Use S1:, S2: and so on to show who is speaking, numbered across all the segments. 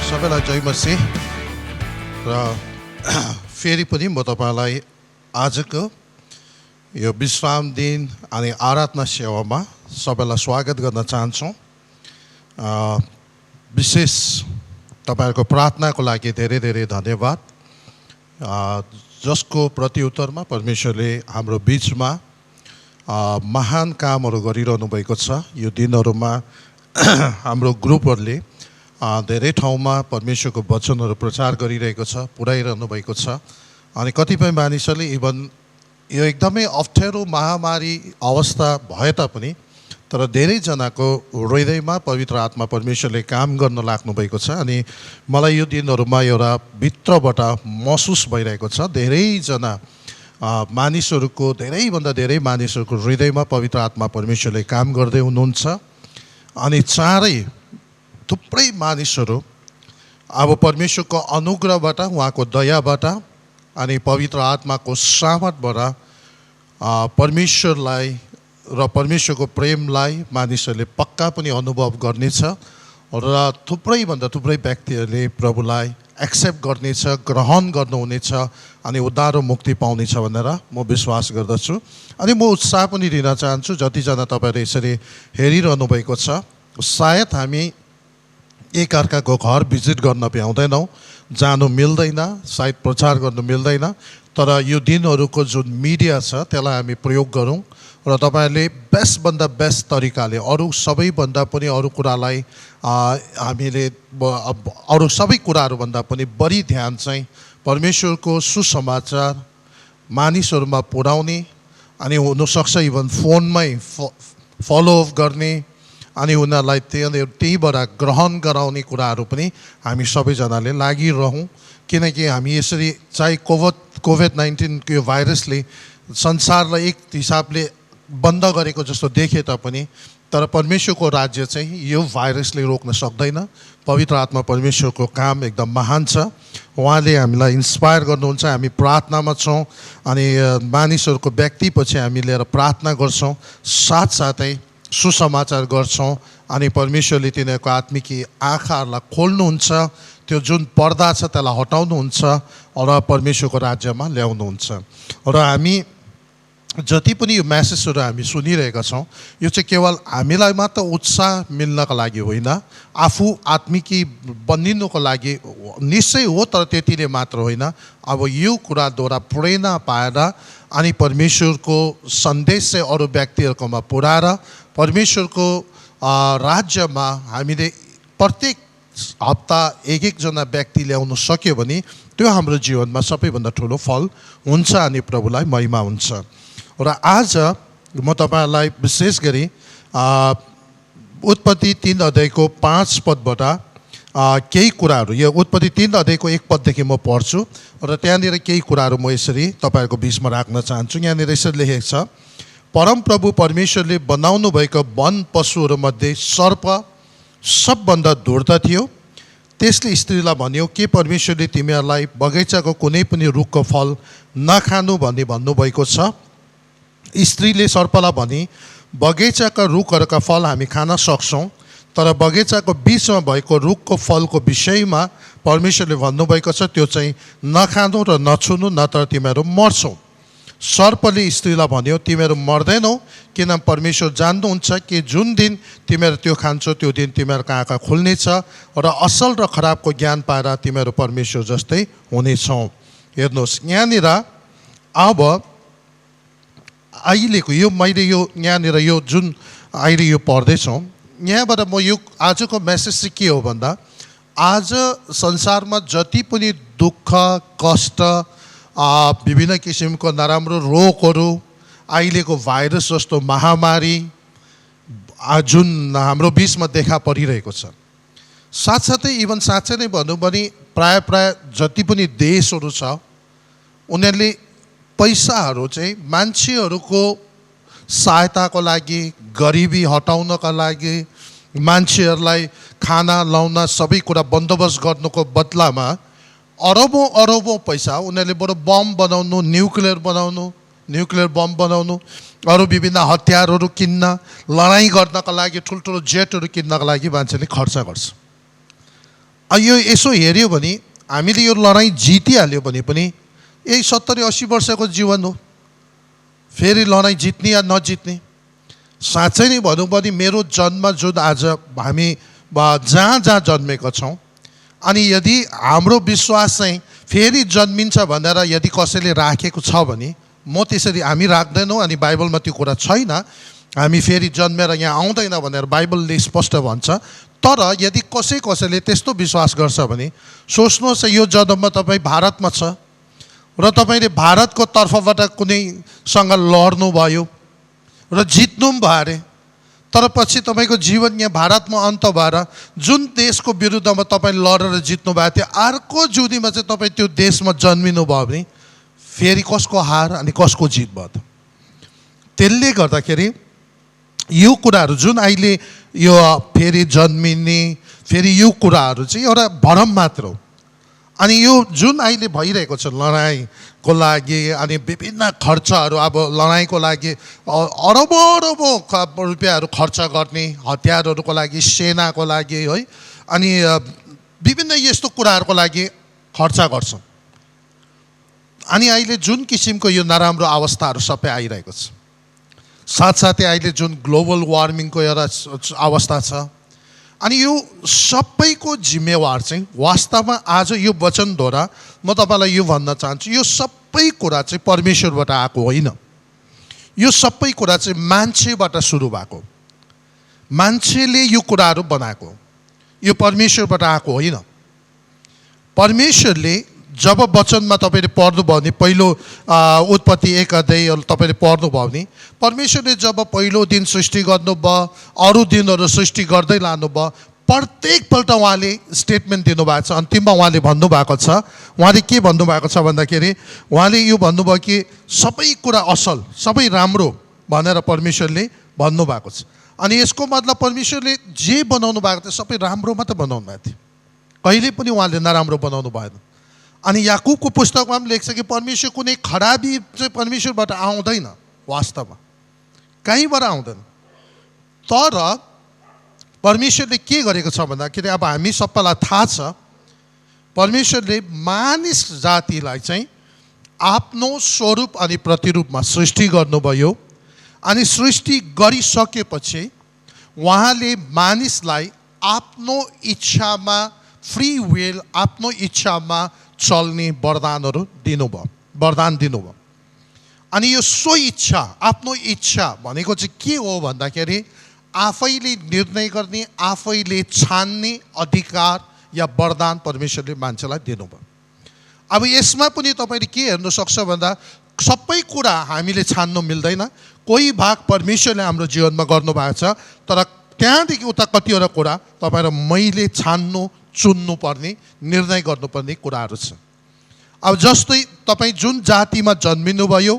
S1: सबैलाई जय मसीह र फेरि पनि म तपाईलाई आजको यो विश्राम दिन अनि आराधना सेवामा सबैलाई स्वागत गर्न चाहन्छु। विशेष तपाईहरुको प्रार्थनाको लागि धेरै धेरै धन्यवाद, जसको प्रत्युत्तरमा परमेश्वरले हाम्रो बीचमा महान कामहरू गरिरहनु भएको छ। यो दिनहरुमा हाम्रो ग्रुपहरुले धेरै ठाउँमा परमेश्वरको वचनहरू प्रचार गरिरहेको छ, पुर्याइरहनु भएको छ। अनि कतिपय मानिसहरूले इभन यो एकदमै अप्ठ्यारो महामारी अवस्था भए तापनि तर धेरैजनाको हृदयमा पवित्र आत्मा परमेश्वरले काम गर्न लाग्नु भएको छ। अनि मलाई यो दिनहरुमा एउटा भित्रबाट महसुस भइरहेको छ, धेरैजना मानिसहरूको धेरैभन्दा धेरै मानिसहरूको हृदयमा पवित्र आत्मा परमेश्वरले काम गर्दै हुनुहुन्छ। अनि चाँडै थुप्रै मानिसहरू अब परमेश्वरको अनुग्रहबाट, उहाँको दयाबाट अनि पवित्र आत्माको सामर्थबाट परमेश्वरलाई र परमेश्वरको प्रेमलाई मानिसहरूले पक्का पनि अनुभव गर्नेछ र थुप्रैभन्दा थुप्रै व्यक्तिहरूले प्रभुलाई एक्सेप्ट गर्नेछ, ग्रहण गर्नुहुनेछ अनि उद्धार र मुक्ति पाउनेछ भनेर म विश्वास गर्दछु। अनि म उत्साह पनि दिन चाहन्छु, जतिजना तपाईँहरू यसरी हेरिरहनु भएको छ, सायद हामी एकअर्काको घर भिजिट गर्न भ्याउँदैनौँ, जानु मिल्दैन, सायद प्रचार गर्नु मिल्दैन, तर यो दिनहरूको जुन मिडिया छ त्यसलाई हामी प्रयोग गरौँ र तपाईँहरूले बेस्टभन्दा बेस्ट तरिकाले अरू सबैभन्दा पनि अरू कुरालाई हामीले अरू सबै कुराहरूभन्दा पनि बढी ध्यान चाहिँ परमेश्वरको सुसमाचार मानिसहरूमा पुर्याउने अनि हुनसक्छ इभन फोनमै फलोअप गर्ने अनि उनीहरूलाई त्यहीबाट ग्रहण गराउने कुराहरू पनि हामी सबैजनाले लागिरहौँ। किनकि हामी यसरी चाहे कोभिड-19 को यो भाइरसले संसारलाई एक हिसाबले बन्द गरेको जस्तो देखे तापनि तर परमेश्वरको राज्य चाहिँ यो भाइरसले रोक्न सक्दैन। पवित्र आत्मा परमेश्वरको काम एकदम महान छ, उहाँले हामीलाई इन्स्पायर गर्नुहुन्छ। हामी प्रार्थनामा छौँ अनि मानिसहरूको व्यक्तिपछि हामी लिएर प्रार्थना गर्छौँ, साथसाथै सुसमाचार गर्छौँ अनि परमेश्वरले तिनीहरूको आत्मिकी आँखाहरूलाई खोल्नुहुन्छ, त्यो जुन पर्दा छ त्यसलाई हटाउनुहुन्छ र परमेश्वरको राज्यमा ल्याउनुहुन्छ। र हामी जति पनि यो मेसेजहरू हामी सुनिरहेका छौँ, यो चाहिँ केवल हामीलाई मात्र उत्साह मिल्नको लागि होइन, आफू आत्मिकी बनिनुको लागि निश्चय हो, तर त्यतिले मात्र होइन। अब यो कुराद्वारा प्रेरणा पाएर अनि परमेश्वरको सन्देश चाहिँ अरू व्यक्तिहरूकोमा पुर्याएर परमेश्वरको राज्यमा हामीले प्रत्येक हप्ता एक एकजना व्यक्ति ल्याउन सक्यो भने त्यो हाम्रो जीवनमा सबैभन्दा ठुलो फल हुन्छ अनि प्रभुलाई महिमा हुन्छ। र आज म तपाईँहरूलाई विशेष गरी उत्पत्ति 3 अध्यायको 5 पदबाट केही कुराहरू, यो उत्पत्ति 3 अध्यायको 1 पददेखि म पढ्छु र त्यहाँनिर केही कुराहरू म यसरी तपाईँहरूको बिचमा राख्न चाहन्छु। यहाँनिर यसरी लेखेको छ, परमप्रभु परमेश्वरले बनाउनु भएको वन पशुहरूमध्ये सर्प सबभन्दा धूर्त थियो। त्यसले स्त्रीलाई भन्यो, के परमेश्वरले तिमीहरूलाई बगैँचाको कुनै पनि रुखको फल नखानु भन्ने भन्नुभएको छ? स्त्रीले सर्पलाई भनी, बगैँचाका रुखहरूका फल हामी खान सक्छौँ, तर बगैँचाको बिचमा भएको रुखको फलको विषयमा परमेश्वरले भन्नुभएको छ त्यो चाहिँ नखानु र नछुनु, नत्र तिमीहरू मर्छौ। सर्पले स्त्रीलाई भन्यो, तिमीहरू मर्दैनौ, किन परमेश्वर जान्नुहुन्छ कि जुन दिन तिमीहरू त्यो खान्छौ त्यो दिन तिमीहरूको आँखा खुल्नेछ र असल र खराबको ज्ञान पाएर तिमीहरू परमेश्वर जस्तै हुनेछौ। हेर्नुहोस्, यहाँनिर अब अहिलेको यो मैले यो यहाँनिर यो जुन अहिले यो पढ्दैछौँ, यहाँबाट म यो आजको मेसेज चाहिँ के हो भन्दा, आज संसारमा जति पनि दुःख कष्ट विभिन्न किसिमको नराम्रो रोगहरू, अहिलेको भाइरस जस्तो महामारी जुन हाम्रो बिचमा देखा परिरहेको छ, साथसाथै इभन साँच्चै नै भनौँ भने प्राय जति पनि देशहरू छ उनीहरूले पैसाहरू चाहिँ मान्छेहरूको सहायताको लागि, गरिबी हटाउनका लागि, मान्छेहरूलाई खाना लाउन सबै कुरा बन्दोबस्त गर्नुको बदलामा अरबौँ पैसा उनीहरूले बरु बम बनाउनु, न्युक्लियर बम बनाउनु, अरू विभिन्न हतियारहरू किन्न, लडाइँ गर्नका लागि ठुल्ठुलो जेटहरू किन्नका लागि मान्छेले खर्च गर्छ। यो यसो हेऱ्यो भने हामीले यो लडाइँ जितिहाल्यो भने पनि यही 70-80 वर्षको जीवन हो। फेरि लडाइँ जित्ने या नजित्ने। साँच्चै नै भनौँ भने मेरो जन्म जुन आज हामी जहाँ जहाँ जन्मेका छौँ, अनि यदि हाम्रो विश्वास चाहिँ फेरि जन्मिन्छ भनेर यदि कसैले राखेको छ भने म त्यसरी हामी राख्दैनौँ, अनि बाइबलमा त्यो कुरा छैन हामी फेरि जन्मेर यहाँ आउँदैन भनेर बाइबलले स्पष्ट भन्छ। तर यदि कसैले त्यस्तो विश्वास गर्छ भने सोच्नुहोस् यो जन्ममा तपाईँ भारतमा छ र तपाईँले भारतको तर्फबाट कुनैसँग लड्नुभयो र जित्नु पनि भयो अरे, तर पछि तपाईँको जीवन यहाँ भारतमा अन्त भएर जुन देशको विरुद्धमा तपाईँ लडेर जित्नु भएको थियो अर्को जुनीमा चाहिँ तपाईँ त्यो देशमा जन्मिनु भयो भने फेरि कसको हार अनि कसको जित भयो त? त्यसले गर्दाखेरि यो कुराहरू जुन अहिले यो फेरि जन्मिने फेरि यो कुराहरू चाहिँ एउटा भरम मात्र हो। अनि यो जुन अहिले भइरहेको छ लडाइँको लागि अनि विभिन्न खर्चहरू, अब लडाइँको लागि अरबौँ रुपियाँहरू खर्च गर्ने, हतियारहरूको लागि, सेनाको लागि है, अनि विभिन्न यस्तो कुराहरूको लागि खर्च गर्छ। अनि अहिले जुन किसिमको यो नराम्रो अवस्थाहरू सबै आइरहेको छ, साथसाथै अहिले जुन ग्लोबल वार्मिङको एउटा अवस्था छ, अनि यो सबैको जिम्मेवार चाहिँ वास्तवमा आज यो वचनद्वारा म तपाईँलाई यो भन्न चाहन्छु, यो सबै कुरा चाहिँ परमेश्वरबाट आएको होइन। यो सबै कुरा चाहिँ मान्छेबाट सुरु भएको, मान्छेले यो कुराहरू बनाएको, यो परमेश्वरबाट आएको होइन। परमेश्वरले जब वचनमा तपाईँले पढ्नुभयो भने पहिलो उत्पत्ति 1 अध्याय तपाईँले पढ्नुभयो भने परमेश्वरले जब पहिलो दिन सृष्टि गर्नुभयो, अरू दिनहरू सृष्टि गर्दै लानुभयो, प्रत्येकपल्ट उहाँले स्टेटमेन्ट दिनुभएको छ। अन्तिममा उहाँले भन्नुभएको छ, उहाँले के भन्नुभएको छ भन्दाखेरि उहाँले यो भन्नुभयो कि सबै कुरा असल, सबै राम्रो भनेर परमेश्वरले भन्नुभएको छ। अनि यसको मतलब परमेश्वरले जे बनाउनु भएको थियो सबै राम्रो मात्र बनाउनु भएको थियो, कहिले पनि उहाँले नराम्रो बनाउनु भएन। अनि याकुबको पुस्तकमा पनि लेख्छ कि परमेश्वर कुनै खराबी चाहिँ परमेश्वरबाट आउँदैन, वास्तवमा कहीँबाट आउँदैन। तर परमेश्वरले के गरेको छ भन्दाखेरि अब हामी सबैलाई थाहा छ परमेश्वरले मानिस जातिलाई चाहिँ आफ्नो स्वरूप अनि प्रतिरूपमा सृष्टि गर्नुभयो। अनि सृष्टि गरिसकेपछि उहाँले मानिसलाई आफ्नो इच्छामा फ्री विल, आफ्नो इच्छामा चल्ने वरदान दिनुभयो। अनि यो सो इच्छा, आफ्नो इच्छा भनेको चाहिँ के हो भन्दाखेरि आफैले निर्णय गर्ने, आफैले छान्ने अधिकार या वरदान परमेश्वरले मान्छेलाई दिनुभयो। अब यसमा पनि तपाईँले के हेर्नु सक्छ भन्दा सबै कुरा हामीले छान्नु मिल्दैन। कोही भाग परमेश्वरले हाम्रो जीवनमा गर्नुभएको छ, तर त्यहाँदेखि उता कतिवटा कुरा तपाईँ र मैले छान्नु, चुन्नुपर्ने, निर्णय गर्नुपर्ने कुराहरू छ। अब जस्तै तपाईँ जुन जातिमा जन्मिनुभयो,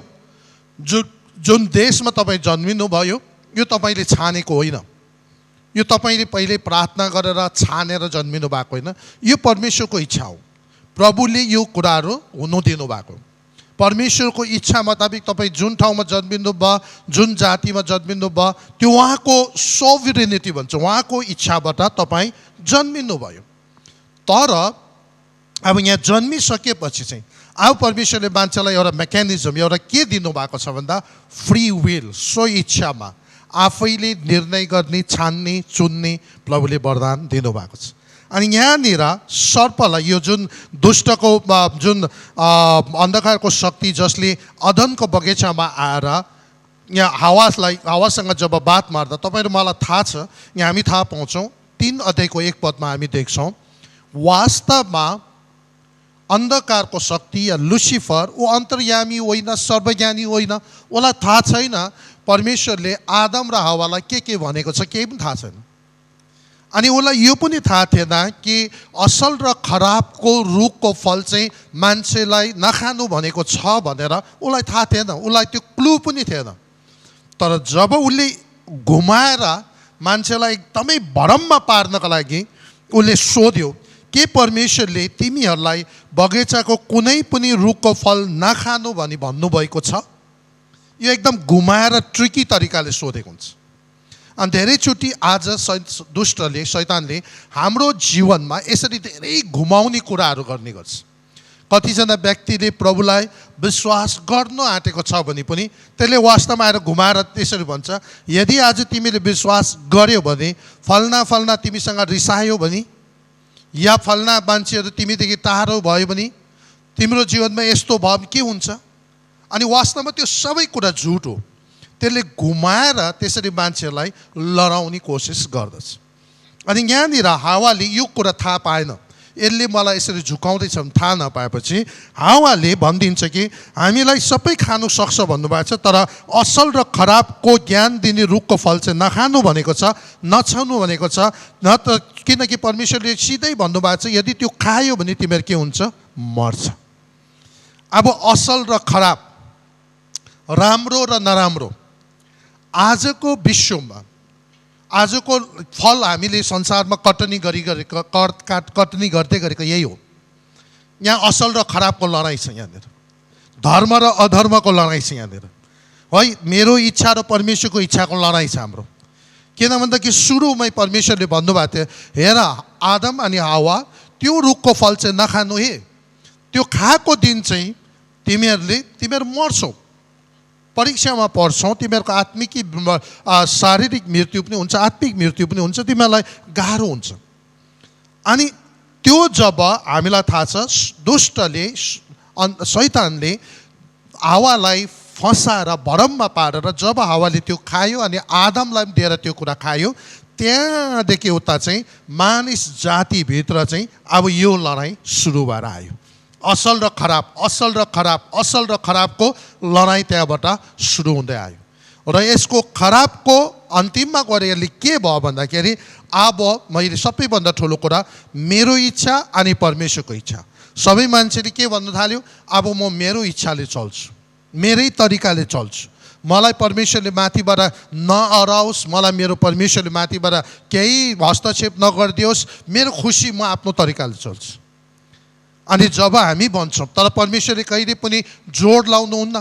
S1: जुन देशमा तपाईँ जन्मिनुभयो, यो तपाईँले छानेको होइन, यो तपाईँले पहिले प्रार्थना गरेर छानेर जन्मिनु भएको होइन, यो परमेश्वरको इच्छा हो। प्रभुले यो कुराहरू हुनु दिनुभएको। परमेश्वरको इच्छा मुताबिक तपाईँ जुन ठाउँमा जन्मिनु भयो, जुन जातिमा जन्मिनु भयो, त्यो उहाँको सोभरेनिटी भन्छ, उहाँको इच्छाबाट तपाईँ जन्मिनु भयो। तर अब यहाँ जन्मिसकेपछि चाहिँ अब परमेश्वरले मान्छेलाई एउटा मेकानिजम, एउटा के दिनुभएको छ भन्दा फ्री विल, सो इच्छामा आफैले निर्णय गर्ने, छान्ने, चुन्ने प्रभुले वरदान दिनुभएको छ। अनि यहाँनिर सर्पलाई, यो जुन दुष्टको जुन अन्धकारको शक्ति जसले अदनको बगैँचामा आएर यहाँ हावासँग जब बात मार्दा, तपाईँ र मलाई थाहा छ, यहाँ हामी थाहा पाउँछौँ 3 अध्यायको 1 पदमा हामी देख्छौँ वास्तवमा अन्धकारको शक्ति या लुसिफर ऊ अन्तर्यामी होइन, सर्वज्ञानी होइन, उसलाई थाहा छैन परमेश्वरले आदम र हवालाई के भनेको छ, केही पनि थाहा छैन। अनि उसलाई यो पनि थाहा थिएन कि असल र खराबको रुखको फल चाहिँ मान्छेलाई नखानु भनेको छ भनेर उसलाई थाहा थिएन, उसलाई त्यो क्लु पनि थिएन। तर जब उसले घुमाएर मान्छेलाई एकदमै भरममा पार्नका लागि उसले सोध्यो के परमेश्वरले तिमीहरूलाई बगैँचाको कुनै पनि रुखको फल नखानु भनी भन्नुभएको छ? यो एकदम घुमाएर ट्रिकी तरिकाले सोधेको हुन्छ। अनि धेरैचोटि आज दुष्टले शैतानले हाम्रो जीवनमा यसरी धेरै घुमाउने कुराहरू गर्ने गर्छ। कतिजना व्यक्तिले प्रभुलाई विश्वास गर्न आँटेको छ भने पनि त्यसले वास्तवमा आएर घुमाएर त्यसरी भन्छ, यदि आज तिमीले विश्वास गर्यो भने फल्ना फल्ना तिमीसँग रिसायो भने या फल्ना मान्छेहरू तिमीदेखि टाढो भयो भने तिम्रो जीवनमा यस्तो भयो के हुन्छ। अनि वास्तवमा त्यो सबै कुरा झुट हो। त्यसले घुमाएर त्यसरी मान्छेलाई लडाउने कोसिस गर्दछ। अनि यहाँनिर हावाले यो कुरा थाहा पाएन, यसले मलाई यसरी झुकाउँदैछ भने थाहा नपाएपछि हावाले भनिदिन्छ कि हामीलाई सबै खानु सक्छ भन्नुभएको छ, तर असल र खराबको ज्ञान दिने रुखको फल चाहिँ नखानु भनेको छ, नछाउनु भनेको छ। न त किनकि परमेश्वरले सिधै भन्नुभएको छ यदि त्यो खायो भने तिमीहरू के हुन्छ, मर्छ। अब असल र खराब, राम्रो र नराम्रो, आजको विश्वमा आजको फल हामीले संसारमा कटनी कटनी गर्दै गरेको यही हो। यहाँ असल र खराबको लडाइँ छ, यहाँनिर धर्म र अधर्मको लडाइँ छ, यहाँनिर है मेरो इच्छा र परमेश्वरको इच्छाको लडाइँ छ हाम्रो। किन भन्दाखेरि सुरुमै परमेश्वरले भन्नुभएको थियो, हेर आदम अनि हावा त्यो रुखको फल चाहिँ नखानु हे, त्यो खाएको दिन चाहिँ तिमीहरू मर्छौ, परीक्षामा पर्छौ, तिमीहरूको आत्मिक शारीरिक मृत्यु पनि हुन्छ, आत्मिक मृत्यु पनि हुन्छ, तिमीहरूलाई गाह्रो हुन्छ। अनि त्यो जब हामीलाई थाहा छ दुष्टले शैतानले हावालाई फसाएर भरममा पारेर जब हावाले त्यो खायो अनि आदमलाई पनि दिएर त्यो कुरा खायो, त्यहाँदेखि उता चाहिँ मानिस जातिभित्र चाहिँ अब यो लडाइँ सुरु भएर आयो। असल र खराब, असल र खराब, असल र खराबको लडाइँ त्यहाँबाट सुरु हुँदै आयो। र यसको खराबको अन्तिममा गएर यसले के भयो भन्दाखेरि अब मैले सबैभन्दा ठुलो कुरा मेरो इच्छा अनि परमेश्वरको इच्छा। सबै मान्छेले के भन्नु थाल्यो, अब म मेरो इच्छाले चल्छु, मेरै तरिकाले चल्छु, मलाई परमेश्वरले माथिबाट नअराओस्, मलाई मेरो परमेश्वरले माथिबाट केही हस्तक्षेप नगरिदियोस्, मेरो खुसी म आफ्नो तरिकाले चल्छु। अनि जब हामी भन्छौँ, तर परमेश्वरले कहिले पनि जोड लाउनुहुन्न।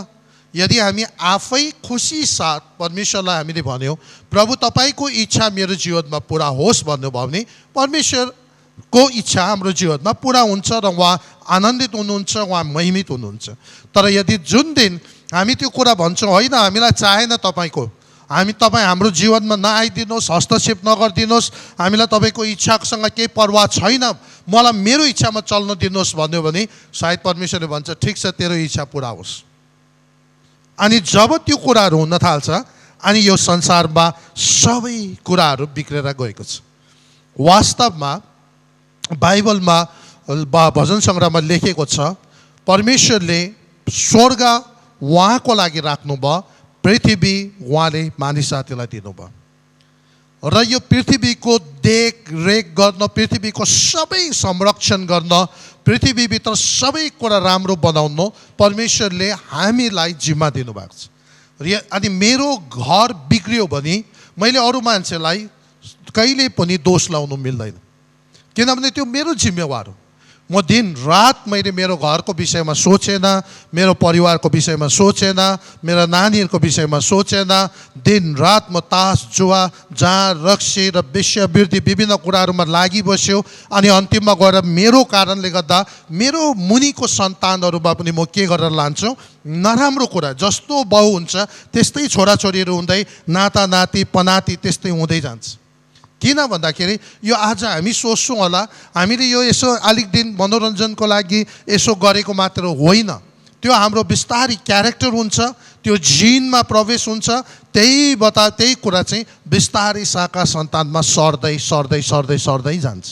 S1: यदि हामी आफै खुसी साथ परमेश्वरलाई हामीले भन्यौँ प्रभु तपाईँको इच्छा मेरो जीवनमा पुरा होस् भन्नुभयो भने परमेश्वरको इच्छा हाम्रो जीवनमा पुरा हुन्छ र उहाँ आनन्दित हुनुहुन्छ, उहाँ महिमित हुनुहुन्छ। तर यदि जुन दिन हामी त्यो कुरा भन्छौँ, होइन हामीलाई चाहेन तपाईँ हाम्रो जीवनमा नआइदिनुहोस्, हस्तक्षेप नगरिदिनुहोस्, हामीलाई तपाईँको इच्छासँग केही परवाह छैन, मलाई मेरो इच्छामा चल्न दिनुहोस् भन्यो भने सायद परमेश्वरले भन्छ ठिक छ तेरो इच्छा पुरा होस्। अनि जब त्यो कुराहरू हुन थाल्छ अनि यो संसारमा सबै कुराहरू बिग्रेर गएको छ। वास्तवमा बाइबलमा भजन सङ्ग्रहमा लेखेको छ परमेश्वरले स्वर्ग उहाँको लागि राख्नुभयो, पृथ्वी उहाँले मानिस जातिलाई दिनुभयो र यो पृथ्वीको देखरेख गर्न, पृथ्वीको सबै संरक्षण गर्न, पृथ्वीभित्र सबै कुरा राम्रो बनाउनु परमेश्वरले हामीलाई जिम्मा दिनुभएको छ। अनि मेरो घर बिग्रियो भने मैले अरू मान्छेलाई कहिले पनि दोष लाउनु मिल्दैन, किनभने त्यो मेरो जिम्मेवार हो। म दिन रात मैले मेरो घरको विषयमा सोचेन, मेरो परिवारको विषयमा सोचेन, मेरा नानीहरूको विषयमा सोचेन। दिन रात म तास जुवा जाँड रक्सी र वेश्यावृत्ति विभिन्न कुराहरूमा लागिबस्यो। अनि अन्तिममा गएर मेरो कारणले गर्दा मेरो मुनिको सन्तानहरूमा पनि म के गरेर लान्छु, नराम्रो कुरा। जस्तो बाउ हुन्छ त्यस्तै छोराछोरीहरू हुँदै नाता नाति पनाति त्यस्तै हुँदै जान्छ। किन भन्दाखेरि यो आज हामी सोच्छौँ होला हामीले यो यसो अलिक दिन मनोरञ्जनको लागि यसो गरेको मात्र होइन, त्यो हाम्रो बिस्तारै क्यारेक्टर हुन्छ, त्यो जिनमा प्रवेश हुन्छ, त्यही कुरा चाहिँ बिस्तारै शाखा सन्तानमा सर्दै सर्दै सर्दै सर्दै जान्छ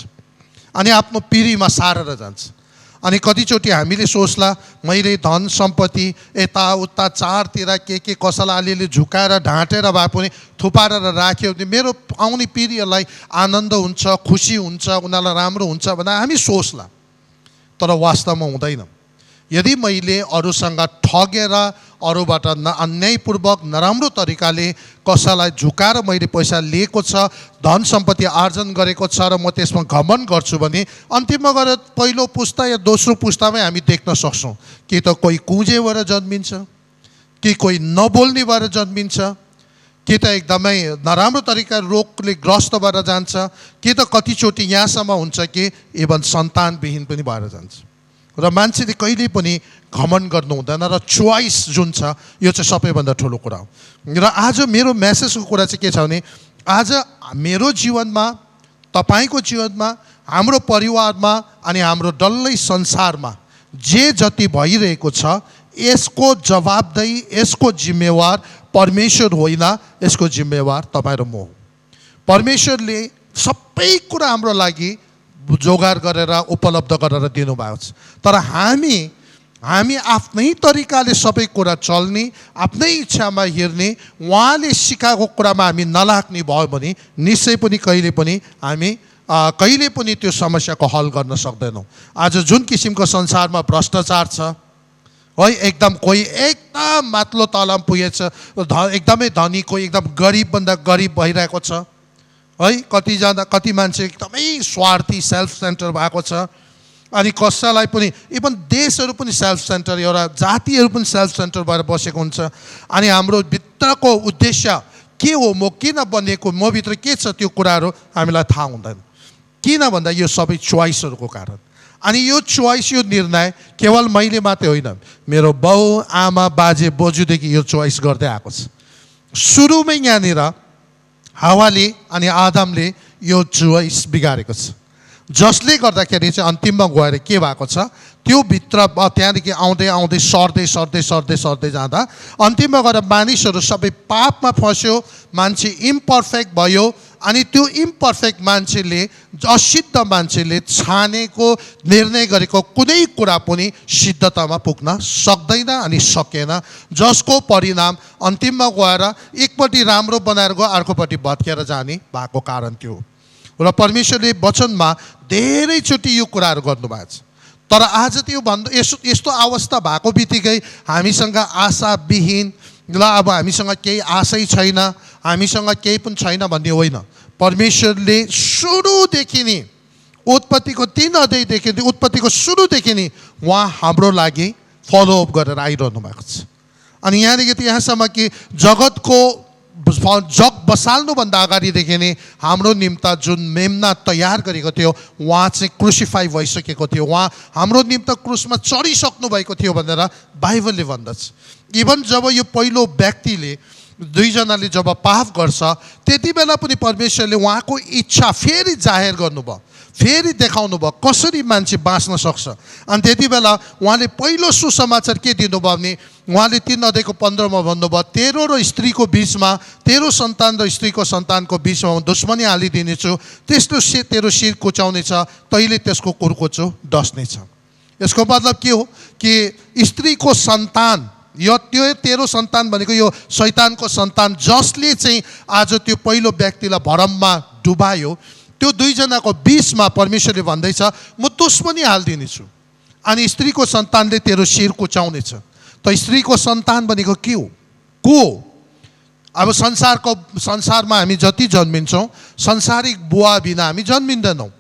S1: अनि आफ्नो पिँढीमा सारेर जान्छ। अनि कतिचोटि हामीले सोच्ला मैले धन सम्पत्ति यताउता चारतिर के कसैलाई अलिअलि झुकाएर ढाँटेर भए पनि थुपारेर राख्यो भने मेरो आउने पिँढीहरूलाई आनन्द हुन्छ, खुसी हुन्छ, उनीहरूलाई राम्रो हुन्छ भनेर हामी सोच्ला। तर वास्तवमा हुँदैन। यदि मैले अरूसँग ठगेर, अरूबाट अन्यायपूर्वक नराम्रो तरिकाले कसैलाई झुकाएर मैले पैसा लिएको छ, धन सम्पत्ति आर्जन गरेको छ र म त्यसमा घमण्ड गर्छु भने अन्तिममा गएर पहिलो पुस्ता या दोस्रो पुस्तामै हामी देख्न सक्छौँ कि त कोही कुँजे भएर जन्मिन्छ, कि कोही नबोल्ने भएर जन्मिन्छ, कि त एकदमै नराम्रो तरिका रोगले ग्रस्त भएर जान्छ, कि त कतिचोटि यहाँसम्म हुन्छ कि इभन सन्तानविहीन पनि भएर जान्छ। र मान्छेले कहिले पनि घमण्ड गर्नु हुँदैन र चोइस जुन छ यो चाहिँ सबैभन्दा ठुलो कुरा हो। र आज मेरो मेसेजको कुरा चाहिँ के छ भने आज मेरो जीवनमा, तपाईँको जीवनमा, हाम्रो परिवारमा अनि हाम्रो डल्लै संसारमा जे जति भइरहेको छ यसको जवाबदेही, यसको जिम्मेवार परमेश्वर होइन, यसको जिम्मेवार तपाईँ र म हो। परमेश्वरले सबै कुरा हाम्रो लागि जोगाड गरेर उपलब्ध गरेर दिनुभएको छ, तर हामी आफ्नै तरिकाले सबै कुरा चल्ने, आफ्नै इच्छामा हेर्ने, उहाँले सिकाएको कुरामा हामी नलाग्ने भयो भने निश्चय पनि कहिले पनि त्यो समस्याको हल गर्न सक्दैनौँ। आज जुन किसिमको संसारमा भ्रष्टाचार छ है, एकदम कोही एकदम माथिल्लो तलामा पुगेछ, एकदमै धनी, कोही एकदम गरिबभन्दा गरिब भइरहेको छ है। कति मान्छे एकदमै स्वार्थी, सेल्फ सेन्टर भएको छ, अनि कसैलाई पनि इभन देशहरू पनि सेल्फ सेन्टर, एउटा जातिहरू पनि सेल्फ सेन्टर भएर बसेको हुन्छ। अनि हाम्रो भित्रको उद्देश्य के हो, म किन बनेको, म भित्र के छ, त्यो कुराहरू हामीलाई थाहा हुँदैन। किन भन्दा यो सबै चोइसहरूको कारण। अनि यो चोइस, यो निर्णय केवल मैले मात्रै होइन, मेरो बाउ आमा बाजे बोजूदेखि यो चोइस गर्दै आएको छ। सुरुमै यहाँनिर हावाले अनि आदमले यो चोइस बिगारेको छ, जसले गर्दाखेरि चाहिँ अन्तिममा गएर के भएको छ, त्यो भित्र त्यहाँदेखि आउँदै आउँदै सर्दै जाँदा अन्तिममा गएर मानिसहरू सबै पापमा फस्यो, मान्छे इम्पर्फेक्ट भयो। अनि त्यो इम्पर्फेक्ट मान्छेले, असिद्ध मान्छेले छानेको, निर्णय गरेको कुनै कुरा पनि सिद्धतामा पुग्न सक्दैन अनि सकेन, जसको परिणाम अन्तिममा गएर एकपट्टि राम्रो बनाएर गयो, अर्कोपट्टि भत्केर जाने भएको कारण त्यो हो। र परमेश्वरले वचनमा धेरैचोटि यो कुराहरू गर्नुभएको छ, तर आज त्यो यस्तो अवस्था भएको बित्तिकै हामीसँग आशाविहीन, ल अब हामीसँग केही आशै छैन, हामीसँग केही पनि छैन भन्ने होइन। परमेश्वरले सुरुदेखि नै, उत्पत्तिको 3 अध्यायदेखि, उत्पत्तिको सुरुदेखि नै उहाँ हाम्रो लागि फलोअप गरेर आइरहनु भएको छ। अनि यहाँदेखि यहाँसम्म कि जग बसाल्नुभन्दा अगाडिदेखि नै हाम्रो निम्ति जुन मेमना तयार गरेको थियो, उहाँ चाहिँ क्रुसिफाई भइसकेको थियो, उहाँ हाम्रो निम्ति क्रुसमा चढिसक्नु भएको थियो भनेर बाइबलले भन्दछ। इभन जब यो पहिलो व्यक्तिले, दुईजनाले जब पाप गर्छ, त्यति बेला पनि परमेश्वरले उहाँको इच्छा फेरि जाहेर गर्नुभयो, फेरि देखाउनु भयो कसरी मान्छे बाँच्न सक्छ। अनि त्यति बेला उहाँले पहिलो सुसमाचार के दिनुभयो भने उहाँले 3 अध्यायको 15 मा भन्नुभयो, तेरो र स्त्रीको बिचमा, तेरो सन्तान र स्त्रीको सन्तानको बिचमा दुश्मनी हालिदिनेछु, त्यसले तेरो शिर कुचाउनेछ, तैँले त्यसको कुर्कुचो डस्नेछ। यसको मतलब के हो कि स्त्रीको सन्तान, यो त्यो तेरो सन्तान भनेको यो शैतानको सन्तान, जसले चाहिँ आज त्यो पहिलो व्यक्तिलाई भरममा डुबायो, त्यो दुईजनाको बिचमा परमेश्वरले भन्दैछ म दुश्मनी हालिदिनेछु, अनि स्त्रीको सन्तानले तेरो शिर कुचाउनेछ। त स्त्रीको सन्तान भनेको के हो, को? अब संसारमा हामी जति जन्मिन्छौँ, संसारिक बुवा बिना हामी जन्मिँदैनौँ,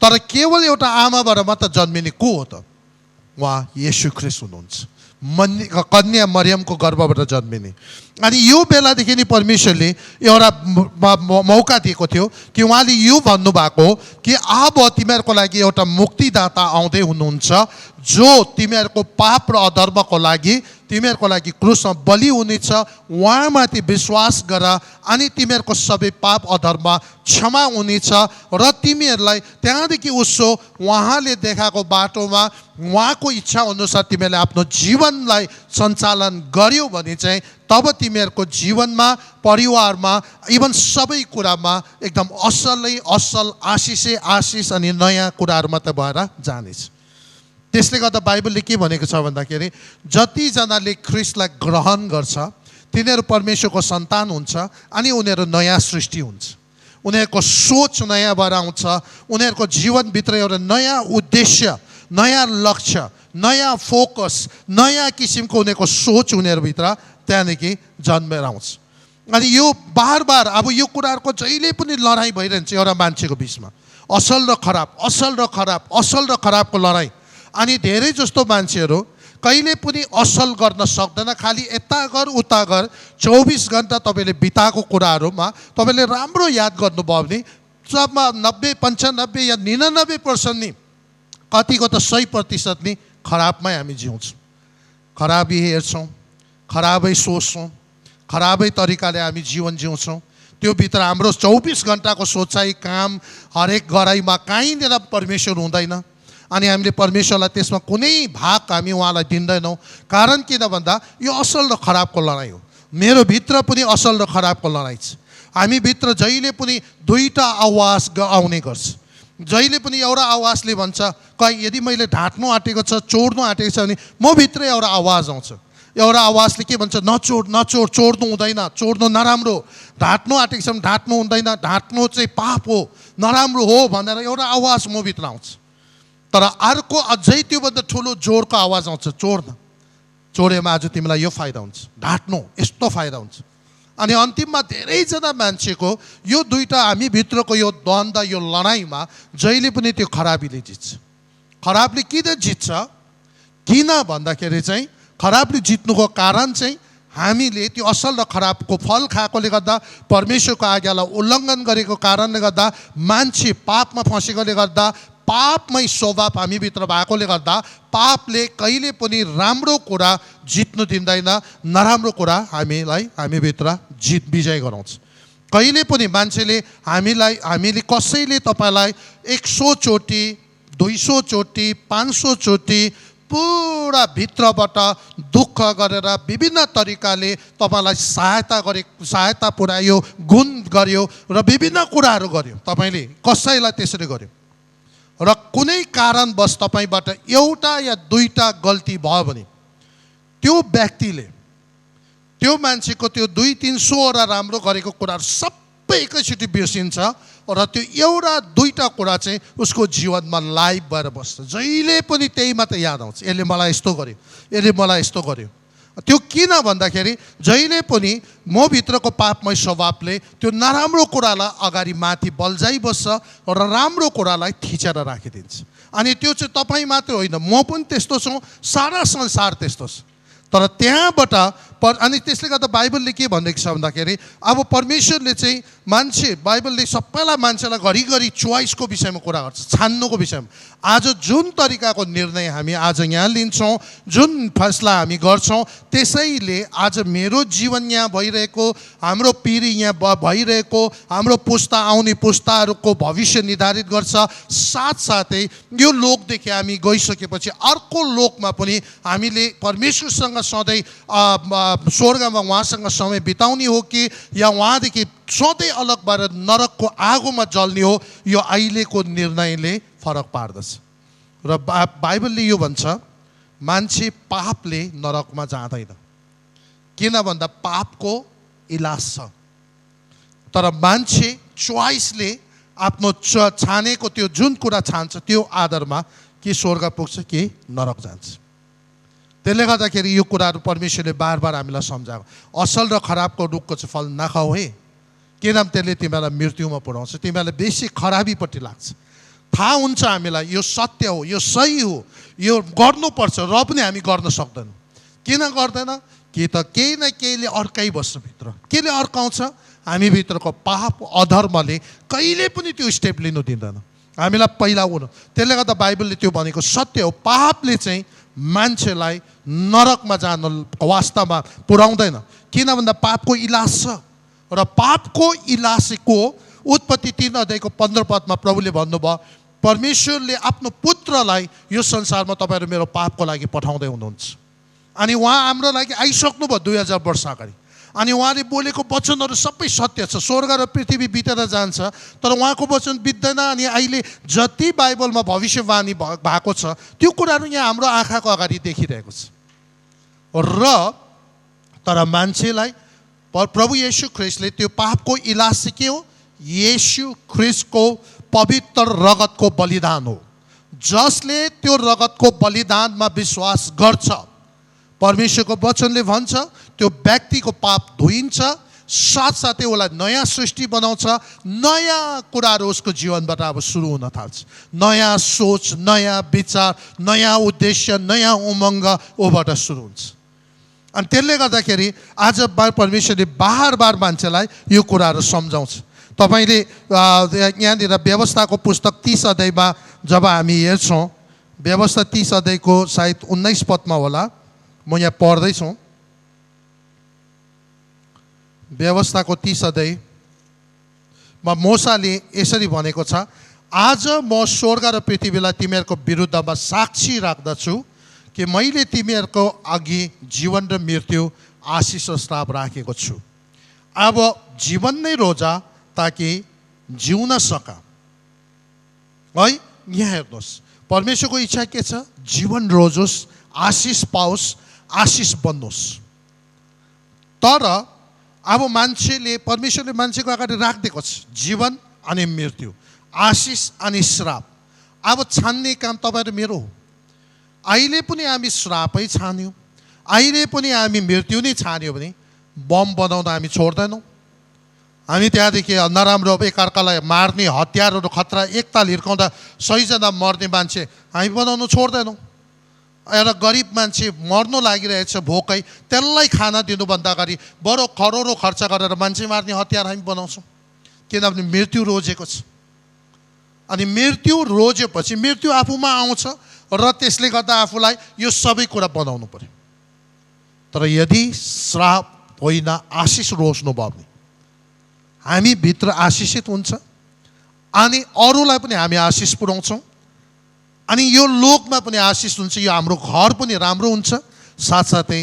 S1: तर केवल एउटा आमाबाट मात्र जन्मिने को हो त? उहाँ येशू ख्रीष्ट हुनुहुन्छ, कन्या मरियमको गर्भबाट जन्मिने। अनि यो बेलादेखि नै परमेश्वरले एउटा मौका दिएको थियो कि उहाँले यो भन्नुभएको कि अब तिमीहरूको लागि एउटा मुक्तिदाता आउँदै हुनुहुन्छ, जो तिमीहरूको पाप र अधर्मको लागि, तिमीहरूको लागि क्रुसमा बलि हुनेछ। उहाँमाथि विश्वास गर अनि तिमीहरूको सबै पाप अधर्म क्षमा हुनेछ, र तिमीहरूलाई त्यहाँदेखि उसो उहाँले देखाएको बाटोमा, उहाँको इच्छा अनुसार तिमीहरूले आफ्नो जीवनलाई सञ्चालन गर्यो भने चाहिँ तब तिमीहरूको जीवनमा, परिवारमा, इभन सबै कुरामा एकदम असल आशिष अनि नयाँ कुराहरू मात्र भएर जानेछ। त्यसले गर्दा बाइबलले के भनेको छ भन्दाखेरि जतिजनाले ख्रीष्टलाई ग्रहण गर्छ तिनीहरू परमेश्वरको सन्तान हुन्छ, अनि उनीहरू नयाँ सृष्टि हुन्छ, उनीहरूको सोच नयाँ भएर आउँछ, उनीहरूको जीवनभित्र एउटा नयाँ उद्देश्य, नयाँ लक्ष्य, नयाँ फोकस, नयाँ किसिमको उनीहरूको सोच उनीहरूभित्र त्यहाँदेखि जन्मेर आउँछ। अनि यो बार अब यो कुराहरूको जहिले पनि लडाइँ भइरहन्छ एउटा मान्छेको बिचमा, असल र खराब, असल र खराबको लडाइँ। अनि धेरै जस्तो मान्छेहरू कहिले पनि असल गर्न सक्दैन। खालि यता गर उता गर 24 घण्टा तपाईँले बिताएको कुराहरूमा तपाईँले राम्रो याद गर्नुभयो भने सबमा 90, 95 या 99% नि, कतिको त 100% नि खराबमै हामी जिउँछौँ। खराबै हेर्छौँ, खराबै सोच्छौँ, खराबै तरिकाले हामी जीवन जिउँछौँ। त्यो भित्र हाम्रो 24 घण्टाको सोचाइ, काम, हरेक गराइमा कहीँनिर परमेश्वर हुँदैन। अनि हामीले परमेश्वरलाई त्यसमा कुनै भाग हामी उहाँलाई दिँदैनौँ। कारण किन भन्दा यो असल र खराबको लडाइँ हो। मेरो भित्र पनि असल र खराबको लडाइँ छ। हामी भित्र जहिले पनि दुईटा आवाज आउने गर्छ। जहिले पनि एउटा आवाजले भन्छ, यदि मैले ढाँट्नु आँटेको छ, चोड्नु आँटेको छ भने म भित्र एउटा आवाज आउँछ। एउटा आवाजले के भन्छ, नचोड नचोड, चोड्नु हुँदैन, चोड्नु नराम्रो, ढाँट्नु आँटेको छ भने ढाँट्नु हुँदैन, ढाँट्नु चाहिँ पाप हो, नराम्रो हो भनेर एउटा आवाज म भित्र आउँछ। तर अर्को अझै त्योभन्दा ठुलो जोडको आवाज आउँछ, चोड्न। चोडेमा आज तिमीलाई यो फाइदा हुन्छ, ढाँट्नु यस्तो फाइदा हुन्छ। अनि अन्तिममा धेरैजना मान्छेको यो दुईटा हामी भित्रको यो द्वन्द्व, यो लडाइँमा जहिले पनि त्यो खराबीले जित्छ। खराबले किन जित्छ? किन भन्दाखेरि चाहिँ खराबले जित्नुको कारण चाहिँ हामीले त्यो असल र खराबको फल खाएकोले गर्दा, परमेश्वरको आज्ञालाई उल्लङ्घन गरेको कारणले गर्दा, मान्छे पापमा फँसेकोले गर्दा, पापमै स्वभाव हामीभित्र भएकोले गर्दा पापले कहिले पनि राम्रो कुरा जित्नु दिँदैन, नराम्रो कुरा हामीभित्र विजय गराउँछ। कहिले पनि मान्छेले हामीले कसैले तपाईँलाई 100 चोटि, 200 चोटि, 500 चोटि पुरा भित्रबाट दुःख गरेर विभिन्न तरिकाले तपाईँलाई सहायता पुर्यायो, गुण गर्यो र विभिन्न कुराहरू गर्यो। तपाईँले कसैलाई त्यसरी गर्यो र कुनै कारणवश तपाईँबाट एउटा या दुईटा गल्ती भयो भने त्यो व्यक्तिले, त्यो मान्छेको त्यो 200-300 वटा राम्रो गरेको कुराहरू सबै एकैचोटि बिर्सिन्छ र त्यो एउटा दुईटा कुरा चाहिँ उसको जीवनमा लाइभ भएर बस्छ। जहिले पनि त्यही मात्र याद आउँछ, यसले मलाई यस्तो गर्यो, यसले मलाई यस्तो गर्यो। त्यो किन भन्दाखेरि जहिले पनि म भित्रको पापमय स्वभावले त्यो नराम्रो कुरालाई अगाडि माथि बल्झाइबस्छ र राम्रो कुरालाई थिचेर राखिदिन्छ। अनि त्यो चाहिँ तपाईँ मात्र होइन, म पनि त्यस्तो छु, सारा संसार त्यस्तो छ। तर त्यहाँबाट अनि त्यसले गर्दा बाइबलले के भनेको छ भन्दाखेरि अब परमेश्वरले चाहिँ बाइबलले सबैलाई मान्छेलाई घरिघरि चोइसको विषयमा कुरा गर्छ, छान्नुको विषयमा। आज जुन तरिकाको निर्णय हामी आज यहाँ लिन्छौँ, जुन फैसला हामी गर्छौँ, त्यसैले आज मेरो जीवन यहाँ भइरहेको, हाम्रो पिँढी यहाँ भइरहेको, हाम्रो पुस्ता आउने पुस्ताहरूको भविष्य निर्धारित गर्छ। साथसाथै यो लोकदेखि हामी गइसकेपछि अर्को लोकमा पनि हामीले परमेश्वरसँग सधैँ स्वर्गमा उहाँसँग समय बिताउने हो कि या उहाँदेखि सधैँ अलग भएर नरकको आगोमा जल्ने हो, यो अहिलेको निर्णयले फरक पार्दछ। र बाइबलले यो भन्छ, मान्छे पापले नरकमा जाँदैन, किन भन्दा पापको इलाज छ। तर मान्छे चोइसले आफ्नो छानेको त्यो जुन कुरा छान्छ त्यो आधारमा कि स्वर्ग पुग्छ कि नरक जान्छ। त्यसले गर्दाखेरि यो कुराहरू परमेश्वरले बार बार हामीलाई सम्झाएको, असल र खराबको रुखको चाहिँ फल नखाऊ है, किनभने त्यसले तिमीलाई मृत्युमा पुर्याउँछ, तिमीलाई बेसी खराबीपट्टि लाग्छ। थाहा हुन्छ हामीलाई यो सत्य हो, यो सही हो, यो गर्नुपर्छ, र पनि हामी गर्न सक्दैनौँ। किन गर्दैन? कि त केही न केहीले अड्काइबस्छ भित्र। केले अड्काउँछ? हामी भित्रको पाप, अधर्मले कहिले पनि त्यो स्टेप लिनु दिँदैन हामीलाई पहिला हुनु। त्यसले गर्दा बाइबलले त्यो भनेको सत्य हो, पापले चाहिँ मान्छेलाई नरकमा जान वास्तवमा पुर्याउँदैन। किन भन्दा पापको इलाज छ, र पापको इलाजको उत्पत्ति 3:15 प्रभुले भन्नुभयो, परमेश्वरले आफ्नो पुत्रलाई यो संसारमा तपाईँहरू मेरो पापको लागि पठाउँदै हुनुहुन्छ। अनि उहाँ हाम्रो लागि आइसक्नुभयो 2000 वर्ष अगाडि। अनि उहाँले बोलेको वचनहरू सबै सत्य छ। स्वर्ग र पृथ्वी बितेर जान्छ तर उहाँको वचन बित्दैन। अनि अहिले जति बाइबलमा भविष्यवाणी भएको छ त्यो कुराहरू यहाँ हाम्रो आँखाको अगाडि देखिरहेको छ। र तर मान्छेलाई प्रभु येशू ख्रिस्टले त्यो पापको इलाज चाहिँ के हो? येशू ख्रिस्टको पवित्र रगतको बलिदान हो, जसले त्यो रगतको बलिदानमा विश्वास गर्छ। परमेश्वरको वचनले भन्छ त्यो व्यक्तिको पाप धोइन्छ, साथसाथै उसलाई नयाँ सृष्टि बनाउँछ, नयाँ कुराहरू उसको जीवनबाट अब सुरु हुन थाल्छ। नयाँ सोच, नयाँ विचार, नयाँ उद्देश्य, नयाँ उमङ्ग ऊबाट सुरु हुन्छ। अनि त्यसले गर्दाखेरि आज परमेश्वरले बार बार मान्छेलाई यो कुराहरू सम्झाउँछ। तपाईँले यहाँनिर व्यवस्थाको पुस्तक 30 अध्यायमा जब हामी हेर्छौँ, व्यवस्था 30 अध्यायको सायद 19 पदमा होला, म यहाँ पढ्दैछु। व्यवस्थाको 30 अध्यायमा मोसाले यसरी भनेको छ, आज म स्वर्ग र पृथ्वीलाई तिमीहरूको विरुद्धमा साक्षी राख्दछु कि मैले तिमीहरूको अघि जीवन र मृत्यु, आशिष र श्राप राखेको छु। अब जीवन नै रोजा ताकि जिउन सका है। यहाँ हेर्नुहोस्, परमेश्वरको इच्छा के छ? जीवन रोजोस्, आशिष पाओस्, आशिष बन्नुहोस्। तर अब मान्छेले, परमेश्वरले मान्छेको अगाडि राखिदिएको छ जीवन अनि मृत्यु, आशिष अनि श्राप। अब छान्ने काम तपाईँ र मेरो हो। अहिले पनि हामी श्रापै छान्यौँ, अहिले पनि हामी मृत्यु नै छान्यौँ भने बम बनाउँदा हामी छोड्दैनौँ। हामी त्यहाँदेखि नराम्रो एकअर्कालाई मार्ने हतियारहरू खतरा एकताल हिर्काउँदा 100जना मर्ने मान्छे हामी बनाउनु छोड्दैनौँ। एउटा गरिब मान्छे मर्नु लागिरहेछ भोकै, त्यसलाई खाना दिनुभन्दा अगाडि बरु करोडौँ खर्च गरेर मान्छे मार्ने हतियार हामी बनाउँछौँ, किनभने मृत्यु रोजेको छ। अनि मृत्यु रोजेपछि मृत्यु आफूमा आउँछ र त्यसले गर्दा आफूलाई यो सबै कुरा बनाउनु पर्यो। तर यदि श्राप होइन आशिष रोज्नु भयो भने हामी भित्र आशिषित हुन्छ अनि अरूलाई पनि हामी आशिष पुर्याउँछौँ, अनि यो लोकमा पनि आशिष हुन्छ, यो हाम्रो घर पनि राम्रो हुन्छ, साथसाथै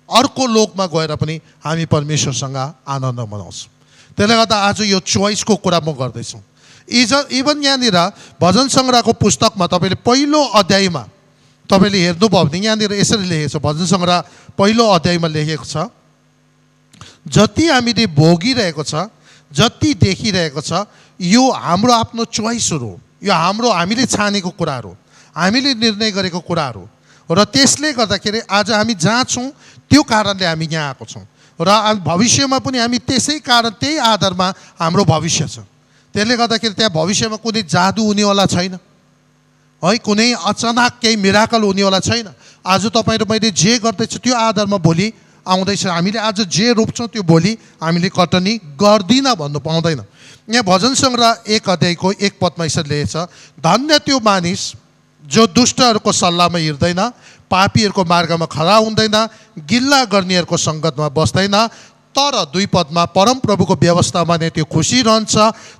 S1: अर्को लोकमा गएर पनि हामी परमेश्वरसँग आनन्द मनाउँछौँ। त्यसले गर्दा आज यो चोइसको कुरा म गर्दैछु। इभन यहाँनिर भजन सङ्ग्रहको पुस्तकमा तपाईँले पहिलो अध्यायमा तपाईँले हेर्नुभयो भने यहाँनिर यसरी लेखेको छ, भजन सङ्ग्रह पहिलो अध्यायमा लेखेको छ, जति हामीले भोगिरहेको छ, जति देखिरहेको छ, यो हाम्रो आफ्नो चोइसहरू हो, यो हामीले छानेको कुराहरू, हामीले निर्णय गरेको कुराहरू र त्यसले गर्दाखेरि आज हामी जहाँ छौँ त्यो कारणले हामी यहाँ आएको छौँ र भविष्यमा पनि हामी त्यसै कारण, त्यही आधारमा हाम्रो भविष्य छ। त्यसले गर्दाखेरि त्यहाँ भविष्यमा कुनै जादु हुनेवाला छैन है, कुनै अचानक केही मिराकल हुनेवाला छैन। आज तपाईँ र मैले जे गर्दैछु त्यो आधारमा भोलि आउँदैछ। हामीले आज जे रोप्छौँ त्यो भोलि हामीले कटनी गर्दिन भन्नु पाउँदैन। यहाँ भजन सङ्ग्रह 1 अध्यायको 1 पदमा यसरी लेखेको छ, धन्य त्यो मानिस जो दुष्टहरूको सल्लाहमा हिँड्दैन, पापीहरूको मार्गमा खडा हुँदैन, गिल्ला गर्नेहरूको सङ्गतमा बस्दैन, तर 2 पदमा परमप्रभुको व्यवस्थामा नै त्यो खुसी रहन्छ,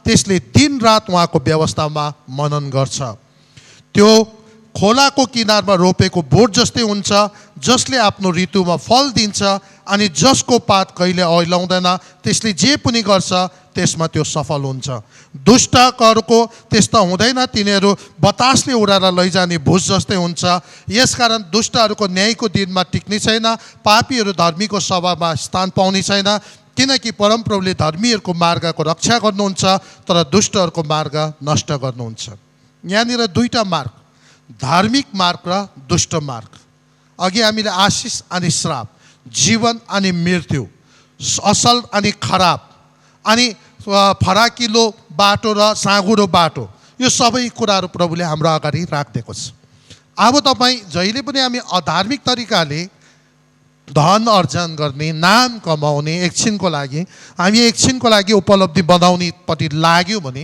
S1: त्यसले दिनरात उहाँको व्यवस्थामा मनन गर्छ। त्यो खोलाको किनारमा रोपेको बोट जस्तै हुन्छ, जसले आफ्नो ऋतुमा फल दिन्छ अनि जसको पात कहिले ओइलाउँदैन, त्यसले जे पनि गर्छ त्यसमा त्यो सफल हुन्छ। दुष्टहरूको त्यस्तो हुँदैन, तिनीहरू बतासले उडाएर लैजाने भुस जस्तै हुन्छ। यसकारण दुष्टहरूको न्यायको दिनमा टिक्ने छैन, पापीहरू धर्मीको सभामा स्थान पाउने छैन, किनकि परमप्रभुले धर्मीहरूको मार्गको रक्षा गर्नुहुन्छ तर दुष्टहरूको मार्ग नष्ट गर्नुहुन्छ। यहाँनिर 2टा मार्ग, धार्मिक मार्ग र दुष्ट मार्ग। अघि हामीले आशिष अनि श्राप, जीवन अनि मृत्यु, असल अनि खराब, अनि फराकिलो बाटो र साँघुरो बाटो, यो सबै कुराहरू प्रभुले हाम्रो अगाडि राखिदिएको छ। अब तपाईँ जहिले पनि हामी अधार्मिक तरिकाले धन अर्जन गर्ने, नाम कमाउने, एकछिनको लागि हामी एकछिनको लागि उपलब्धि बनाउनेपट्टि लाग्यो भने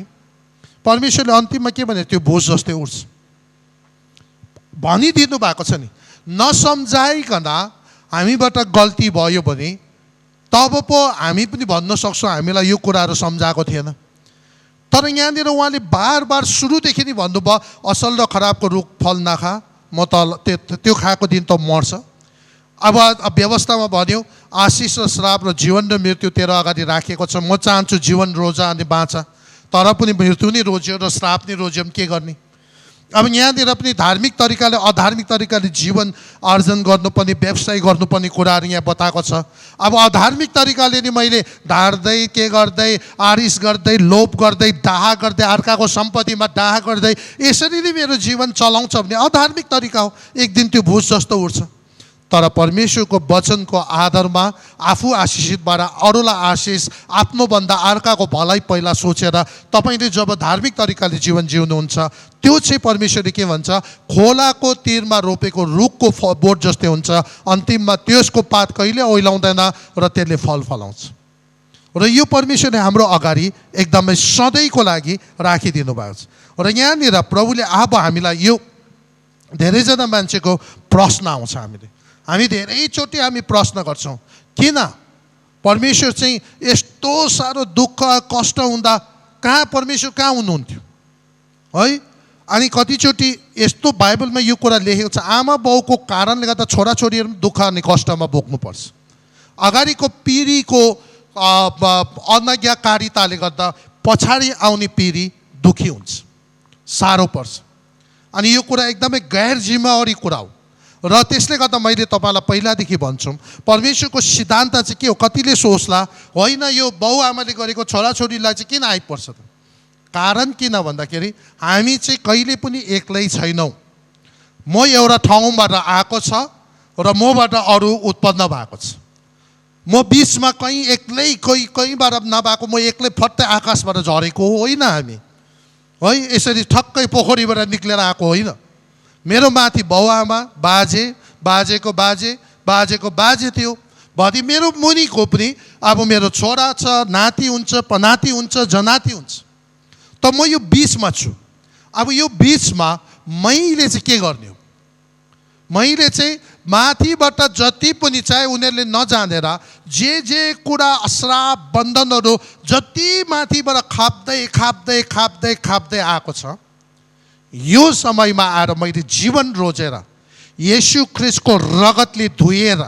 S1: परमेश्वरले अन्तिममा के भने त्यो भुस जस्तै उड्छ भनिदिनु भएको छ नि। नसम्झाइकन हामीबाट गल्ती भयो भने तब पो हामी पनि भन्न सक्छौँ हामीलाई यो कुराहरू सम्झाएको थिएन। तर यहाँनिर उहाँले बार बार सुरुदेखि नै भन्नुभयो, असल र खराबको रुख फल नखा, म त त्यो खाएको दिन त मर्छ। अब व्यवस्थामा भन्यो आशिष र श्राप र जीवन र मृत्यु तेरो अगाडि राखेको छ, म चाहन्छु जीवन रोजा अनि बाँचा, तर पनि मृत्यु नै रोज्यो र श्राप नै रोज्यो, के गर्ने? अब यहाँनिर पनि धार्मिक तरिकाले अधार्मिक तरिकाले जीवन आर्जन गर्नुपर्ने, व्यवसाय गर्नुपर्ने कुराहरू यहाँ बताएको छ। अब अधार्मिक तरिकाले नि मैले ढाड्दै, के गर्दै, आरिस गर्दै, लोभ गर्दै, डाहा गर्दै, अर्काको सम्पत्तिमा डाहा गर्दै यसरी नै मेरो जीवन चलाउँछ भने अधार्मिक तरिका हो। एक दिन त्यो भुस जस्तो उड्छ। तर परमेश्वरको वचनको आधारमा आफू आशिषित भएर अरूलाई आशिष, आफ्नोभन्दा अर्काको भलाइ पहिला सोचेर तपाईँले जब धार्मिक तरिकाले जीवन जिउनुहुन्छ, त्यो चाहिँ परमेश्वरले के भन्छ, खोलाको तीरमा रोपेको रुखको बोट जस्तै हुन्छ। अन्तिममा त्यसको पात कहिले ओइलाउँदैन र त्यसले फल फलाउँछ। र यो परमेश्वरले हाम्रो अगाडि एकदमै सधैँको लागि राखिदिनु भएको छ। र यहाँनिर प्रभुले अब हामीलाई यो धेरैजना मान्छेको प्रश्न आउँछ, हामी धेरैचोटि हामी प्रश्न गर्छौँ, किन परमेश्वर चाहिँ यस्तो साह्रो दुःख कष्ट हुँदा परमेश्वर कहाँ हुनुहुन्थ्यो है? अनि कतिचोटि यस्तो बाइबलमा यो कुरा लेखेको छ, आमा बाउको कारणले गर्दा छोराछोरीहरू पनि दुःख अनि कष्टमा बोक्नुपर्छ। अगाडिको पिँढीको अनज्ञाकारिताले गर्दा पछाडि आउने पिँढी दुःखी हुन्छ, साह्रो पर्छ। अनि यो कुरा एकदमै गैर जिम्मेवारी कुरा हो। र त्यसले गर्दा मैले तपाईँलाई पहिलादेखि भन्छु, परमेश्वरको सिद्धान्त चाहिँ के हो? कतिले सोच्ला होइन यो बाउ आमाले गरेको छोराछोरीलाई चाहिँ किन आइपर्छ त? कारण किन भन्दाखेरि हामी चाहिँ कहिले पनि एक्लै छैनौँ। म एउटा ठाउँबाट आएको छ र मबाट अरू उत्पन्न भएको छ। म बिचमा कहीँ एक्लै कहीँबाट नभएको, म एक्लै फट्टै आकाशबाट झरेको होइन हामी है। यसरी ठक्कै पोखरीबाट निक्लेर आएको होइन। मेरो माथि बाउआमा, बाजे, बाजेको बाजे, बाजेको बाजे थियो। भरि मेरो मुनिको पनि अब मेरो छोरा छ, नाति हुन्छ, पनाति हुन्छ, जनाति हुन्छ। त म यो बिचमा छु। अब यो बिचमा मैले चाहिँ के गर्ने हो? मैले चाहिँ माथिबाट जति पनि चाहे उनीहरूले नजानेर जे कुरा श्राप बन्धनहरू जति माथिबाट खाप्दै खाप्दै खाप्दै खाप्दै आएको छ, यो समयमा आएर मैले जीवन रोजेर येशू ख्रीष्टको रगतले धुएर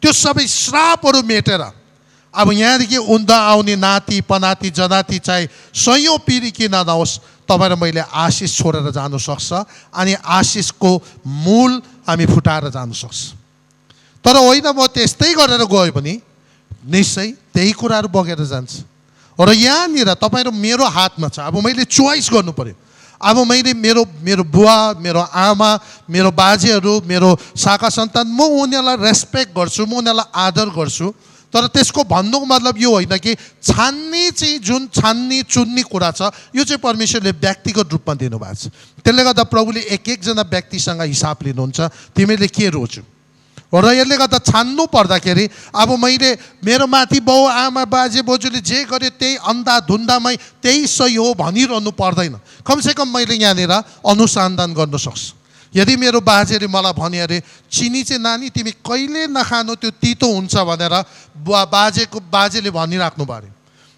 S1: त्यो सबै श्रापहरू मेटेर अब यहाँदेखि उन्दा आउने नाति पनाति जनाति चाहे सयौँ पिँढी किन नहोस्, तपाईँ र मैले आशिष छोडेर जानु सक्छ अनि आशिषको मूल हामी फुटाएर जानु सक्छ। तर होइन म त्यस्तै गरेर गयो भने निश्चय त्यही कुराहरू बगेर जान्छ। र यहाँनिर तपाईँ र मेरो हातमा छ। अब मैले चोइस गर्नु पर्यो। अब मैले मेरो बुवा, मेरो आमा, मेरो बाजेहरू, मेरो शाखा सन्तान, म उनीहरूलाई रेस्पेक्ट गर्छु, म उनीहरूलाई आदर गर्छु। तर त्यसको भन्नुको मतलब यो होइन कि छान्ने चाहिँ जुन छान्ने चुन्ने कुरा छ यो चाहिँ परमेश्वरले व्यक्तिगत रूपमा दिनुभएको छ। त्यसले गर्दा प्रभुले एक एकजना व्यक्तिसँग हिसाब लिनुहुन्छ, तिमीले के रोज्यौ। र यसले गर्दा छान्नु पर्दाखेरि अब मैले मेरो माथि बाउ आमा बाजे बोजूले जे गर्यो त्यही अन्धाधुन्दामै त्यही सही हो भनिरहनु पर्दैन। कमसेकम मैले यहाँनिर अनुसन्धान गर्न सक्छु। यदि मेरो बाजेले मलाई भने अरे चिनी चाहिँ नानी तिमी कहिले नखानु, त्यो तितो हुन्छ भनेर बाजेले भनिराख्नु पर्यो।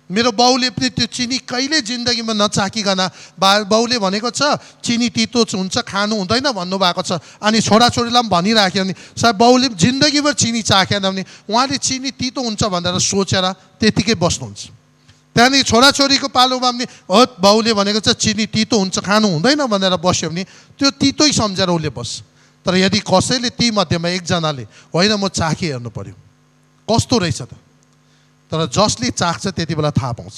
S1: मेरो बाउले पनि त्यो चिनी कहिले जिन्दगीमा नचाकिकन बाउले भनेको छ चिनी तितो हुन्छ खानु हुँदैन भन्नुभएको छ। अनि छोराछोरीलाई पनि भनिराख्यो भने सायद बाउले जिन्दगीभर चिनी चाखेन भने उहाँले चिनी तितो हुन्छ भनेर सोचेर त्यतिकै बस्नुहुन्छ। त्यहाँदेखि छोराछोरीको पालोमा पनि हो बाउले भनेको छ चिनी तितो हुन्छ खानु हुँदैन भनेर बस्यो भने त्यो तितै सम्झेर उसले बस्छ। तर यदि कसैले ती मध्येमा एकजनाले होइन म चाखी हेर्नु पर्यो कस्तो रहेछ त, तर जसले चाख्छ त्यति बेला थाहा पाउँछ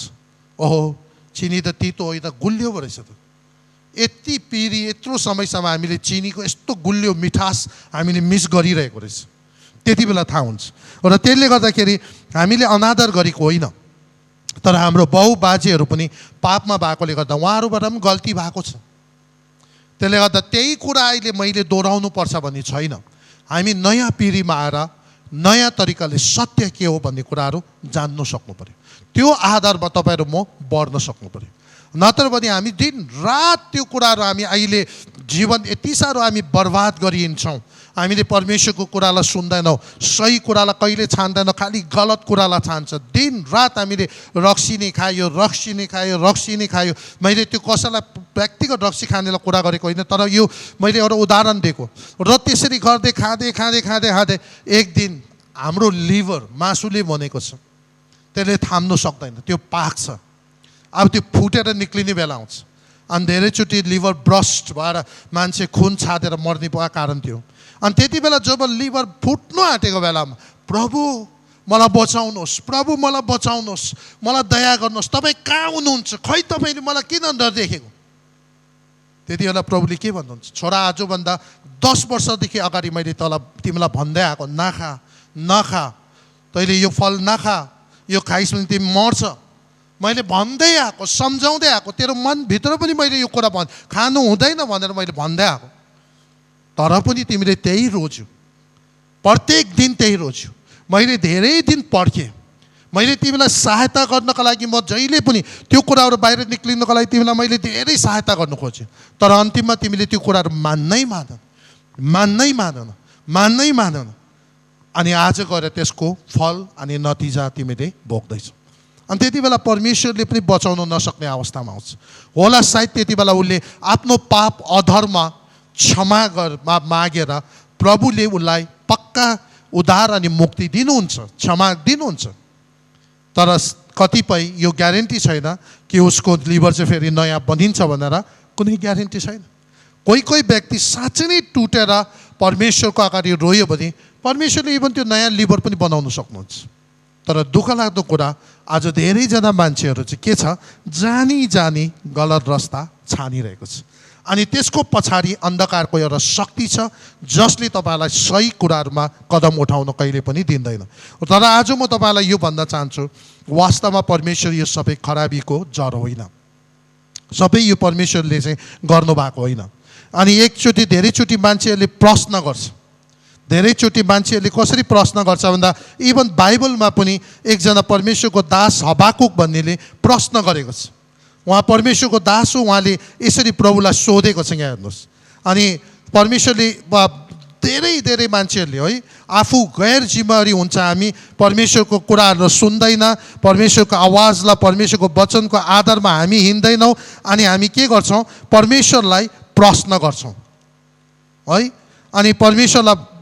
S1: ओहो चिनी त तितो होइन गुलियो पो रहेछ त। यति पिँढी यत्रो समयसम्म हामीले चिनीको यस्तो गुलियो मिठास हामीले मिस गरिरहेको रहेछ, त्यति बेला थाहा हुन्छ। र त्यसले गर्दाखेरि हामीले अनादर गरेको होइन, तर हाम्रो बाउ बाजेहरू पनि पापमा भएकोले गर्दा उहाँहरूबाट पनि गल्ती भएको छ। त्यसले गर्दा त्यही कुरा अहिले मैले दोहोऱ्याउनु पर्छ भन्ने छैन। हामी नयाँ पिँढीमा आएर नयाँ तरिकाले सत्य के हो भन्ने कुराहरू जान्नु सक्नु पर्यो। त्यो आधारमा तपाईँ र म बढ्न सक्नु पर्यो। नत्र भने हामी दिन रात त्यो कुराहरू हामी अहिले जीवन यति साह्रो हामी बर्बाद गरिन्छौँ। हामीले परमेश्वरको कुरालाई सुन्दैनौँ, सही कुरालाई कहिले छान्दैनौँ, खालि गलत कुरालाई छान्छ। दिन रात हामीले रक्सी नै खायो, रक्सी नै खायो, रक्सी नै खायो। मैले त्यो कसैलाई व्यक्तिगत रक्सी खानेलाई कुरा गरेको होइन, तर यो मैले एउटा उदाहरण दिएको। र त्यसरी गर्दै खाँदै खाँदै खाँदै खाँदै एक दिन हाम्रो लिभर मासुले भनेको छ त्यसले थाम्नु सक्दैन, त्यो पाक्छ। अब त्यो फुटेर निक्लिने बेला आउँछ। अनि धेरैचोटि लिभर ब्रस्ट भएर मान्छे खुन छादेर मर्ने कारण थियो। अनि त्यति बेला जब लिभर फुट्नु आँटेको बेलामा प्रभु मलाई बचाउनुहोस्, प्रभु मलाई बचाउनुहोस्, मलाई दया गर्नुहोस्, तपाईँ कहाँ हुनुहुन्छ, खै तपाईँले मलाई किन नदेखेको। त्यति बेला प्रभुले के भन्नुहुन्छ, छोरा आजभन्दा 10 वर्षदेखि अगाडि मैले तिमीलाई भन्दै आएको, नखा नखा, तैँले यो फल नखा, यो खाइस् भने तिमी मर्छ। मैले भन्दै आएको, सम्झाउँदै आएको, तेरो मनभित्र पनि मैले यो कुरा खानु हुँदैन भनेर मैले भन्दै आएको, तर पनि तिमीले त्यही रोज्यौ, प्रत्येक दिन त्यही रोज्यौ। मैले धेरै दिन पर्खेँ, मैले तिमीलाई सहायता गर्नको लागि म जहिले पनि त्यो कुराहरू बाहिर निक्लिनको लागि तिमीलाई मैले धेरै सहायता गर्नु खोजेँ, तर अन्तिममा तिमीले त्यो कुराहरू मान्नै मानेन। अनि आज गएर त्यसको फल अनि नतिजा तिमीले भोग्दैछौ। अनि त्यति बेला परमेश्वरले पनि बचाउन नसक्ने अवस्थामा आउँछ होला। सायद त्यति बेला उसले आफ्नो पाप अधर्म क्षमा मागेर प्रभुले उसलाई पक्का उद्धार अनि मुक्ति दिनुहुन्छ, क्षमा दिनुहुन्छ। तर कतिपय यो ग्यारेन्टी छैन कि उसको लिभर चाहिँ फेरि नयाँ बनिन्छ भनेर, कुनै ग्यारेन्टी छैन। कोही व्यक्ति साँच्चै नै टुटेर परमेश्वरको अगाडि रोयो भने परमेश्वरले इभन त्यो नयाँ लिभर पनि बनाउन सक्नुहुन्छ। तर दुःख लाग्दो कुरा आज धेरैजना मान्छेहरू चाहिँ के छ, जानी गलत रस्ता छानिरहेको छ। अनि त्यसको पछाडि अन्धकारको एउटा शक्ति छ जसले तपाईँलाई सही कुराहरूमा कदम उठाउन कहिले पनि दिँदैन। तर आज म तपाईँलाई यो भन्न चाहन्छु, वास्तवमा परमेश्वर यो सबै खराबीको जड होइन, सबै यो परमेश्वरले चाहिँ गर्नुभएको होइन। अनि एकचोटि धेरैचोटि मान्छेहरूले प्रश्न गर्छ, धेरैचोटि मान्छेहरूले कसरी प्रश्न गर्छ भन्दा इभन बाइबलमा पनि एकजना परमेश्वरको दास हबाकुक भन्नेले प्रश्न गरेको छ। उहाँ परमेश्वरको दास हो, उहाँले यसरी प्रभुलाई सोधेको छ। यहाँ हेर्नुहोस्, अनि परमेश्वरले धेरै मान्छेहरूले है आफू गैर जिम्मेवारी हुन्छ, हामी परमेश्वरको कुराहरू सुन्दैन, परमेश्वरको आवाजलाई परमेश्वरको वचनको आधारमा हामी हिँड्दैनौँ, अनि हामी के गर्छौँ, परमेश्वरलाई प्रश्न गर्छौँ है। अनि परमेश्वरलाई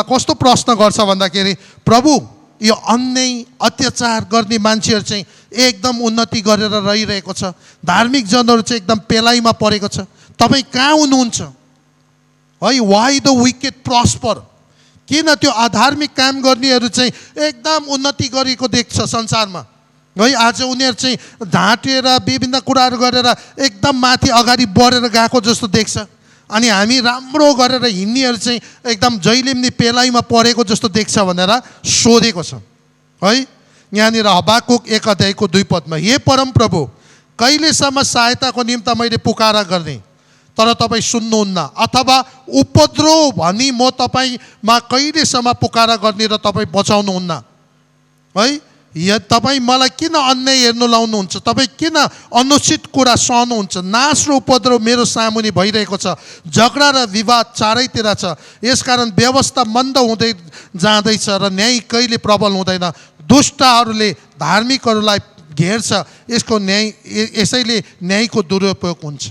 S1: कस्तो प्रश्न गर्छ भन्दाखेरि, प्रभु यो अन्याय अत्याचार गर्ने मान्छेहरू चाहिँ एकदम उन्नति गरेर रहिरहेको छ, धार्मिक जनहरू चाहिँ एकदम पेलाइमा परेको छ, तपाईँ कहाँ हुनुहुन्छ है? वाइ द विकेड प्रस्पर, किन त्यो अधार्मिक काम गर्नेहरू चाहिँ एकदम उन्नति गरेको देख्छ संसारमा है? आज उनीहरू चाहिँ ढाँटेर विभिन्न कुराहरू गरेर एकदम माथि अगाडि बढेर गएको जस्तो देख्छ, अनि हामी राम्रो गरेर हिँड्नेहरू चाहिँ एकदम जहिले पनि पेलाइमा परेको जस्तो देख्छ भनेर सोधेको छ है। यहाँनिर हबाकुक 1:2 हे परम प्रभु, कहिलेसम्म सहायताको निम्ति मैले पुकारा गर्ने तर तपाईँ सुन्नुहुन्न, अथवा उपद्रव भनी म तपाईँमा कहिलेसम्म पुकारा गर्ने र तपाईँ बचाउनुहुन्न है? तपाईँ मलाई किन अन्याय हेर्नु लाउनुहुन्छ, तपाईँ किन अनुचित कुरा सहनुहुन्छ? नाश र उपद्रव मेरो सामुने भइरहेको छ, झगडा र विवाद चारैतिर छ, यसकारण व्यवस्था मन्द हुँदै जाँदैछ र न्याय कहिले प्रबल हुँदैन। दुष्टहरूले धार्मिकहरूलाई घेर्छ, यसैले न्यायको दुरुपयोग हुन्छ।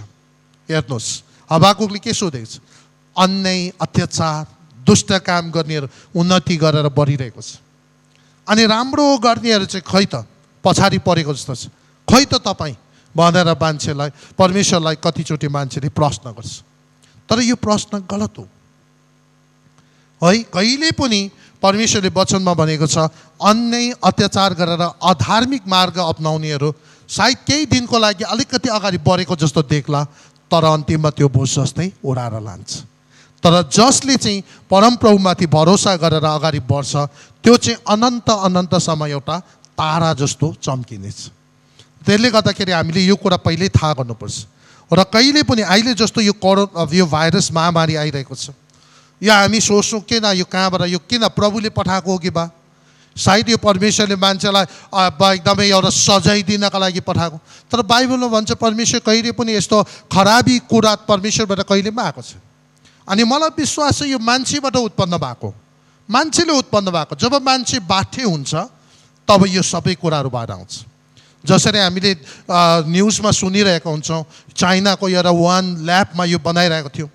S1: हेर्नुहोस्, हबाकुकले के सोधेको छ, अन्याय अत्याचार दुष्ट काम गर्नेहरू उन्नति गरेर बढिरहेको छ, अनि राम्रो गर्नेहरू चाहिँ खै त पछाडि परेको जस्तो छ, खै त तपाईँ भनेर मान्छेलाई, परमेश्वरलाई कतिचोटि मान्छेले प्रश्न गर्छ। तर यो प्रश्न गलत हो है। कहिले पनि परमेश्वरले वचनमा भनेको छ, अन्याय अत्याचार गरेर अधार्मिक मार्ग अपनाउनेहरू सायद केही दिनको लागि अलिकति अगाडि बढेको जस्तो देख्ला, तर अन्तिममा त्यो भुस जस्तै उडाएर लान्छ। तर जसले चाहिँ परमप्रभुमाथि भरोसा गरेर अगाडि बढ्छ त्यो चाहिँ अनन्तसम्म एउटा तारा जस्तो चम्किनेछ। त्यसले गर्दाखेरि हामीले यो कुरा पहिल्यै थाहा गर्नुपर्छ। र कहिले पनि अहिले जस्तो यो भाइरस महामारी आइरहेको छ, या हामी सोच्छौँ किन यो कहाँबाट, यो किन प्रभुले पठाएको हो कि बा, सायद यो परमेश्वरले मान्छेलाई एकदमै एउटा सजाय दिनका लागि पठाएको। तर बाइबलमा भन्छ परमेश्वर कहिले पनि यस्तो खराबी कुरा परमेश्वरबाट कहिले पनि आएको छ। अनि मलाई विश्वास छ यो मान्छेबाट उत्पन्न भएको, मान्छेले उत्पन्न भएको। जब मान्छे बाठे हुन्छ तब यो सबै कुराहरू बाहिर आउँछ। जसरी हामीले न्युजमा सुनिरहेका हुन्छौँ, चाइनाको एउटा वान ल्याबमा यो बनाइरहेको थियो।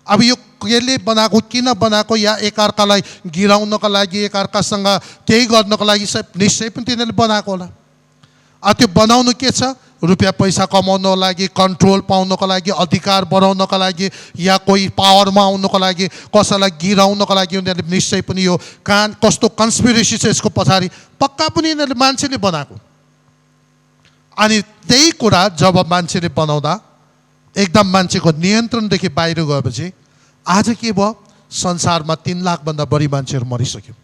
S1: अब यो कसले बनाएको, किन बनाएको, या एकअर्कालाई गिराउनको लागि, एकअर्कासँग केही गर्नको लागि निश्चय पनि तिनीहरूले बनाएको होला। त्यो बनाउनु के छ, रुपियाँ पैसा कमाउनको लागि, कन्ट्रोल पाउनको लागि, अधिकार बढाउनको लागि, या कोही पावरमा आउनको लागि, कसैलाई गिराउनको लागि उनीहरूले निश्चय पनि यो कस्तो कन्स्पिरेसी छ यसको पछाडि, पक्का पनि यिनीहरूले मान्छेले बनाएको। अनि त्यही कुरा जब मान्छेले बनाउँदा एकदम मान्छेको नियन्त्रणदेखि बाहिर गएपछि आज के भयो, संसारमा 3 लाखभन्दा बढी मान्छेहरू मरिसक्यो।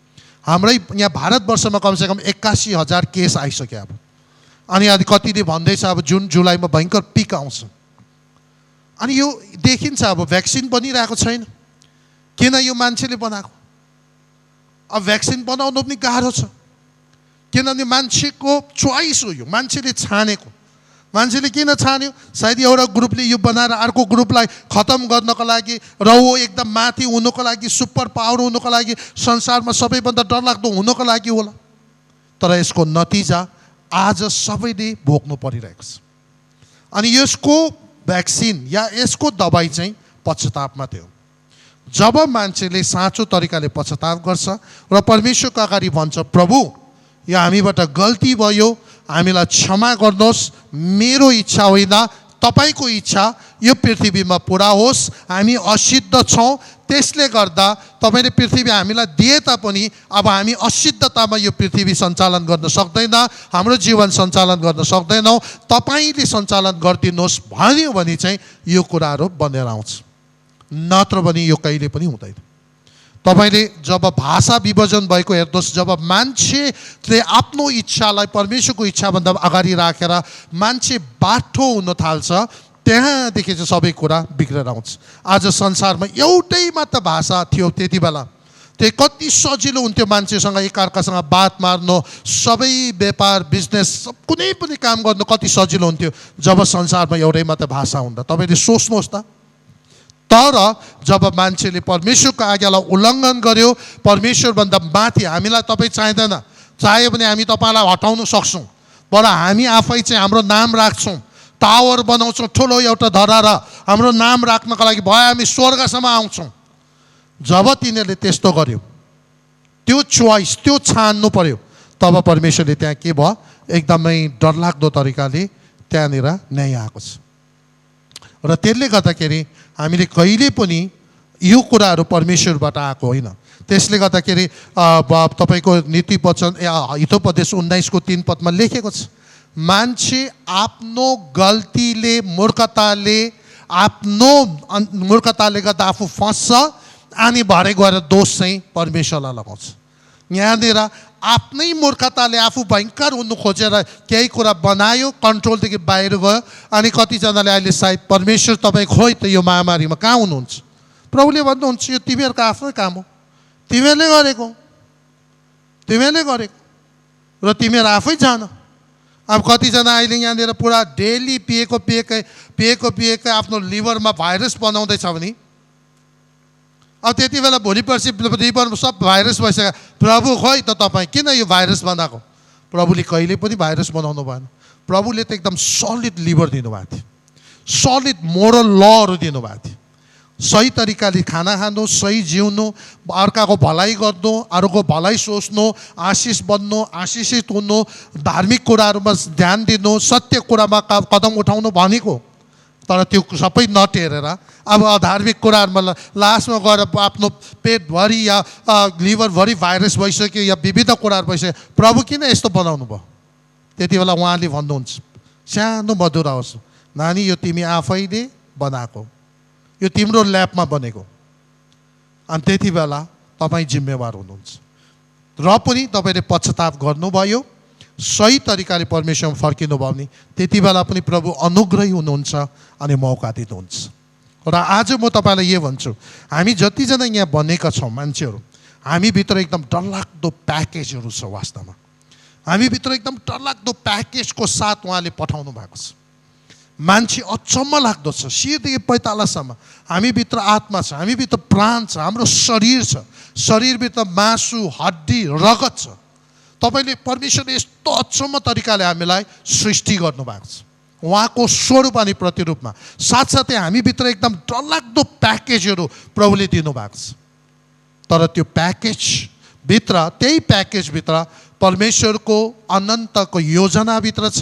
S1: हाम्रै यहाँ भारतवर्षमा कमसेकम 81,000 केस आइसक्यो अब। अनि कतिले भन्दैछ अब जुन जुलाईमा भयङ्कर पिक आउँछ। अनि यो देखिन्छ अब भ्याक्सिन बनिरहेको छैन। किन? यो मान्छेले बनाएको। अब भ्याक्सिन बनाउनु पनि गाह्रो छ, किनभने मान्छेको चोइस हो, यो मान्छेले छानेको। मान्छेले किन छान्यो? सायद एउटा ग्रुपले यो बनाएर अर्को ग्रुपलाई खतम गर्नको लागि र वो एकदम माथि हुनको लागि, सुपर पावर हुनको लागि, संसारमा सबैभन्दा डरलाग्दो हुनको लागि होला। तर यसको नतिजा आज सबैले भोग्नु परिरहेको छ। अनि यसको भ्याक्सिन या यसको दबाई चाहिँ पश्चाताप मात्रै हो। जब मान्छेले साँचो तरिकाले पश्चाताप गर्छ र परमेश्वरको अगाडि भन्छ, प्रभु यो हामीबाट गल्ती भयो, हामीलाई क्षमा गर्नुहोस्, मेरो इच्छा होइन तपाईको इच्छा यो पृथ्वीमा पुरा होस्, हामी असिद्ध छौँ, त्यसले गर्दा तपाईले पृथ्वी हामीलाई दिए तापनि अब हामी असिद्धतामा यो पृथ्वी सञ्चालन गर्न सक्दैन, हाम्रो जीवन सञ्चालन गर्न सक्दैनौँ, तपाईले सञ्चालन गरिदिनुहोस् भन्यो भने चाहिँ यो कुराहरू बनेर आउँछ। नत्र भने यो कहिले पनि हुँदैन। तपाईले जब भाषा विभाजन भएको हेर्नुहोस्, जब मान्छेले आफ्नो इच्छालाई परमेश्वरको इच्छाभन्दा अगाडि राखेर मान्छे बाठो हुन थाल्छ, त्यहाँदेखि चाहिँ सबै कुरा बिग्रेर आउँछ। आज संसारमा एउटै मात्र भाषा थियो त्यति बेला, त्यो कति सजिलो हुन्थ्यो मान्छेसँग एकअर्कासँग बात मार्नु, सबै व्यापार बिजनेस कुनै पनि काम गर्नु कति सजिलो हुन्थ्यो जब संसारमा एउटै मात्र भाषा हुँदा। तपाईँले सोच्नुहोस् त। तर जब मान्छेले परमेश्वरको आज्ञालाई उल्लङ्घन गर्यो, परमेश्वरभन्दा माथि हामीलाई तपाईँ चाहिँदैन, चाह्यो भने हामी तपाईँलाई हटाउन सक्छौँ, तर हामी आफै चाहिँ हाम्रो नाम राख्छौँ, टावर बनाउँछौँ ठुलो एउटा धरारा, हाम्रो नाम राख्नको लागि भयो हामी स्वर्गसम्म आउँछौँ। जब तिनीहरूले त्यस्तो गर्यो, त्यो चोइस त्यो छान्नु पर्यो, तब परमेश्वरले त्यहाँ के भयो, एकदमै डरलाग्दो तरिकाले त्यहाँनिर न्याय आएको छ। र त्यसले गर्दाखेरि हामीले कहिले पनि यो कुराहरू परमेश्वरबाट आएको होइन। त्यसले गर्दाखेरि तपाईँको नीति वचन हितोपदेश 19:3 पदमा लेखेको छ, मान्छे आफ्नो गल्तीले मूर्खताले गर्दा आफू फस्छ अनि भरे गएर दोष चाहिँ परमेश्वरलाई लगाउँछ। यहाँनिर आफ्नै मूर्खताले आफू भयङ्कर हुनु खोजेर केही कुरा बनायो, कन्ट्रोलदेखि बाहिर गयो, अनि कतिजनाले अहिले सायद परमेश्वर तपाईँ खोइ त यो महामारीमा कहाँ हुनुहुन्छ? प्रभुले भन्नुहुन्छ यो तिमीहरूको आफ्नै काम हो, तिमीहरूले गरेको र तिमीहरू आफै जान। अब कतिजना अहिले यहाँनिर पुरा डेली पिएकै आफ्नो लिभरमा भाइरस बनाउँदैछ भने अब त्यति बेला भोलि पर्सि लिभरमा सब भाइरस भइसक्यो, प्रभु खोइ त तपाईँ किन यो भाइरस बनाएको? प्रभुले कहिले पनि भाइरस बनाउनु भएन। प्रभुले त एकदम सलिड लिभर दिनुभएको थियो, सलिड मोरल लहरू दिनुभएको थियो। सही तरिकाले खाना खानु, सही जिउनु, अर्काको भलाइ गर्नु, अरूको भलाइ सोच्नु, आशिष बन्नु, आशिषित हुनु, धार्मिक कुराहरूमा ध्यान दिनु, सत्य कुरामा कदम उठाउनु भनेको। तर त्यो सबै नटेरेर अब धार्मिक कुराहरूमा लास्टमा गएर आफ्नो पेटभरि या लिभरभरि भाइरस भइसक्यो या विविध कुराहरू भइसक्यो, प्रभु किन यस्तो बनाउनु भयो? त्यति बेला उहाँले भन्नुहुन्छ सानो मधुर आवाज, नानी यो तिमी आफैले बनाएको, यो तिम्रो ल्याबमा बनेको। अनि त्यति बेला तपाईँ जिम्मेवार हुनुहुन्छ। र पनि तपाईँले पश्चाताप गर्नुभयो, सही तरिकाले परमेश्वरमा फर्किनु भयो भने त्यति बेला पनि प्रभु अनुग्रही हुनुहुन्छ अनि मौका दिनुहुन्छ। र आज म तपाईँलाई यो भन्छु, हामी जतिजना यहाँ बनेका छौँ मान्छेहरू, हामीभित्र एकदम डरलाग्दो प्याकेजहरू छ। वास्तवमा हामीभित्र एकदम डरलाग्दो प्याकेजको साथ उहाँले पठाउनु भएको छ। मान्छे अचम्म लाग्दो छ, शिरदेखि पैतालासम्म हामीभित्र आत्मा छ, हामीभित्र प्राण छ, हाम्रो शरीर छ, शरीरभित्र मासु हड्डी रगत छ। तपाईँले परमेश्वरले यस्तो अचम्म तरिकाले हामीलाई सृष्टि गर्नुभएको छ, उहाँको स्वरूप अनि प्रतिरूपमा। साथसाथै हामीभित्र एकदम डरलाग्दो प्याकेजहरू प्रभुले दिनुभएको छ। तर त्यो प्याकेजभित्र, त्यही प्याकेजभित्र परमेश्वरको अनन्तको योजनाभित्र छ,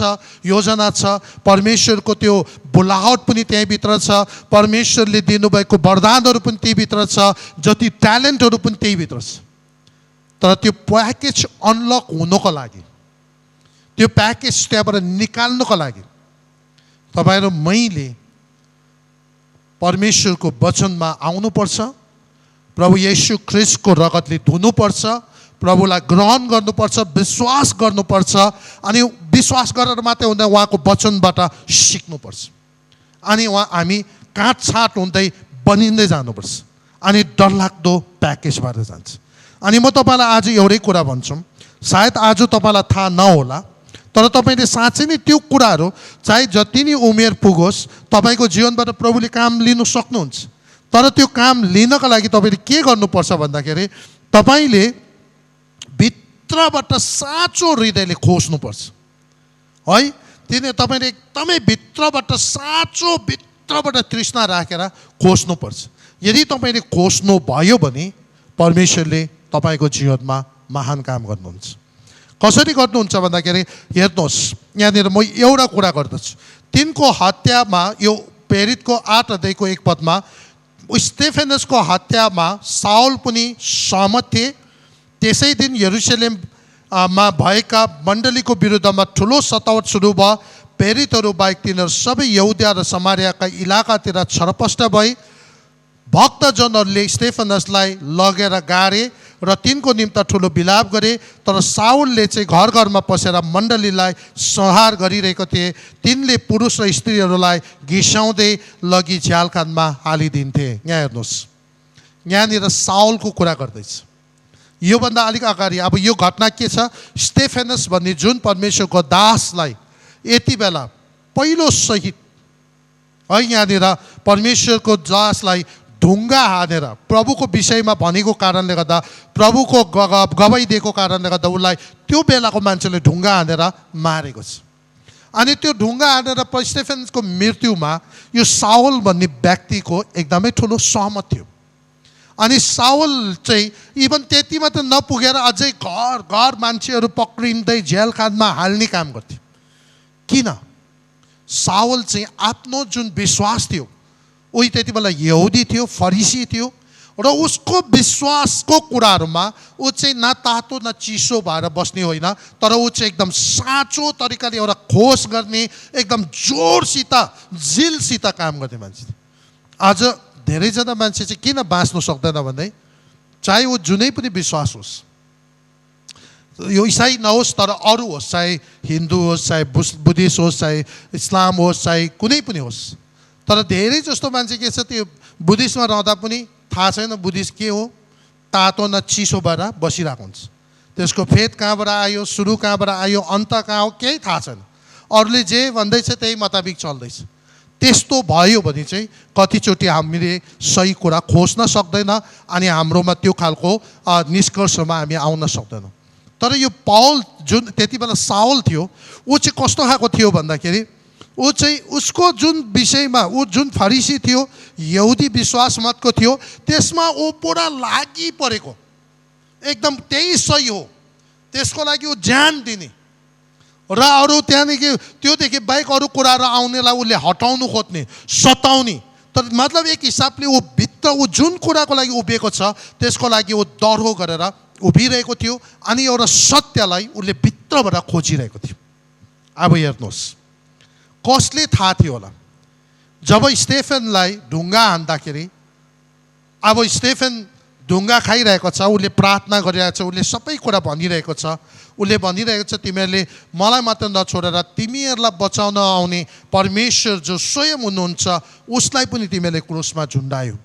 S1: परमेश्वरको त्यो बोलावट पनि त्यहीँभित्र छ, परमेश्वरले दिनुभएको वरदानहरू पनि त्यहीँभित्र छ, जति ट्यालेन्टहरू पनि त्यहीँभित्र छ। तर त्यो प्याकेज अनलक हुनको लागि, त्यो प्याकेज त्यहाँबाट निकाल्नको लागि तपाईँ र मैले परमेश्वरको वचनमा आउनुपर्छ, प्रभु येशू ख्रीष्टको रगतले धुनुपर्छ, प्रभुलाई ग्रहण गर्नुपर्छ, विश्वास गर्नुपर्छ, अनि विश्वास गरेर मात्रै हुँदैन, उहाँको वचनबाट सिक्नुपर्छ, अनि हामी काटछाट हुँदै बनिँदै जानुपर्छ, अनि डरलाग्दो प्याकेज भएर जान्छ। अनि म तपाईँलाई आज एउटै कुरा भन्छु, सायद आज तपाईँलाई थाहा नहोला, तर तपाईँले साँच्चै नै त्यो कुराहरू चाहे जति नै उमेर पुगोस् तपाईँको जीवनबाट प्रभुले काम लिनु सक्नुहुन्छ। तर त्यो काम लिनका लागि तपाईँले के गर्नुपर्छ भन्दाखेरि तपाईँले भित्रबाट साँचो हृदयले खोज्नुपर्छ है। तपाईँले एकदमै भित्रबाट साँचो भित्रबाट तृष्णा राखेर खोज्नुपर्छ। यदि तपाईँले खोज्नु भयो भने परमेश्वरले तपाईँको जीवनमा महान काम गर्नुहुन्छ। कसरी गर्नुहुन्छ भन्दाखेरि हेर्नुहोस्, यहाँनिर म एउटा कुरा गर्दछु। तिनको हत्यामा यो प्रेरितको 8 अध्यायको 1 पदमा स्टेफेनसको हत्यामा साउल पनि सहमत थिए। त्यसै दिन यरुशलेममा भएका मण्डलीको विरुद्धमा ठुलो सतावट सुरु भयो। प्रेरितहरू बाहेक तिनीहरू सबै यहुदिया र समारियाका इलाकातिर छरपष्ट भए। भक्तजनहरूले स्टेफेनसलाई लगेर गाडे र तिनको निम्ति ठुलो विलाप गरे। तर साउलले चाहिँ घर घरमा पसेर मण्डलीलाई संहार गरिरहेको थिए। तिनले पुरुष र स्त्रीहरूलाई घिसाउँदै लगी झ्यालखानमा हालिदिन्थे। यहाँ हेर्नुहोस्, यहाँनिर साउलको कुरा गर्दैछ। योभन्दा अलिक अगाडि अब यो घटना के छ, स्टेफेनस भन्ने जुन परमेश्वरको दासलाई यति बेला पहिलो शहीद है, यहाँनिर परमेश्वरको दासलाई ढुङ्गा हानेर प्रभुको विषयमा भनेको कारणले गर्दा, प्रभुको गवाई दिएको कारणले गर्दा उसलाई त्यो बेलाको मान्छेले ढुङ्गा हानेर मारेको छ। अनि त्यो ढुङ्गा हानेर स्टेफेनसको मृत्युमा यो साउल भन्ने व्यक्तिको एकदमै ठुलो सहमत थियो। अनि साउल चाहिँ इभन त्यति मात्र नपुगेर अझै घर घर मान्छेहरू पक्रिँदै जेलखानमा हाल्ने काम गर्थ्यो। किन? साउल चाहिँ आफ्नो जुन विश्वास थियो, उही त्यति बेला यहुदी थियो, फरिसी थियो, र उसको विश्वासको कुराहरूमा ऊ चाहिँ न तातो न चिसो भएर बस्ने होइन, तर ऊ चाहिँ एकदम साँचो तरिकाले एउटा खोज गर्ने, एकदम जोडसित जिलसित काम गर्ने मान्छे थियो। आज धेरैजना मान्छे चाहिँ किन बाँच्नु सक्दैन भन्दै, चाहे ऊ जुनै पनि विश्वास होस्, यो इसाई नहोस् तर अरू होस्, चाहे हिन्दू होस्, चाहे बुद्धिस्ट होस्, चाहे इस्लाम होस्, चाहे कुनै पनि होस्, तर धेरै जस्तो मान्छे के छ, त्यो बुद्धिस्टमा रहँदा पनि थाहा छैन बुद्धिस्ट के हो, तातो न चिसो भएर बसिरहेको हुन्छ। त्यसको फेद कहाँबाट आयो, सुरु कहाँबाट आयो, अन्त कहाँ हो, केही थाहा छैन। अरूले जे भन्दैछ त्यही मुताबिक चल्दैछ। त्यस्तो भयो भने चाहिँ कतिचोटि हामीले सही कुरा खोज्न सक्दैन अनि हाम्रोमा त्यो खालको निष्कर्षमा हामी आउन सक्दैनौँ। तर यो पाउल जुन त्यति बेला साउल थियो, ऊ चाहिँ कस्तो खालको थियो भन्दाखेरि, ऊ चाहिँ उसको जुन विषयमा, ऊ जुन फरिसी थियो, यहुदी विश्वास मतको थियो, त्यसमा ऊ पुरा लागि परेको, एकदम त्यही सही हो, त्यसको लागि ऊ ज्यान दिने र अरू त्यहाँदेखि त्योदेखि बाहेक अरू कुराहरू आउनेलाई उसले हटाउनु खोज्ने, सताउने। तर मतलब एक हिसाबले ऊ भित्र ऊ जुन कुराको लागि उभिएको छ त्यसको लागि ऊ दह्रो गरेर उभिरहेको थियो अनि एउटा सत्यलाई उसले भित्रबाट खोजिरहेको थियो। अब हेर्नुहोस्, कसले थाहा थियो होला, जब स्टेफेनलाई ढुङ्गा हान्दाखेरि, अब स्टेफेन ढुङ्गा खाइरहेको छ, उसले प्रार्थना गरिरहेको छ, उसले सबै कुरा भनिरहेको छ, उसले भनिरहेको छ तिमीहरूले मलाई मात्र नछोडेर तिमीहरूलाई बचाउन आउने परमेश्वर जो स्वयं हुनुहुन्छ उसलाई पनि तिमीहरूले क्रुसमा झुन्डायो।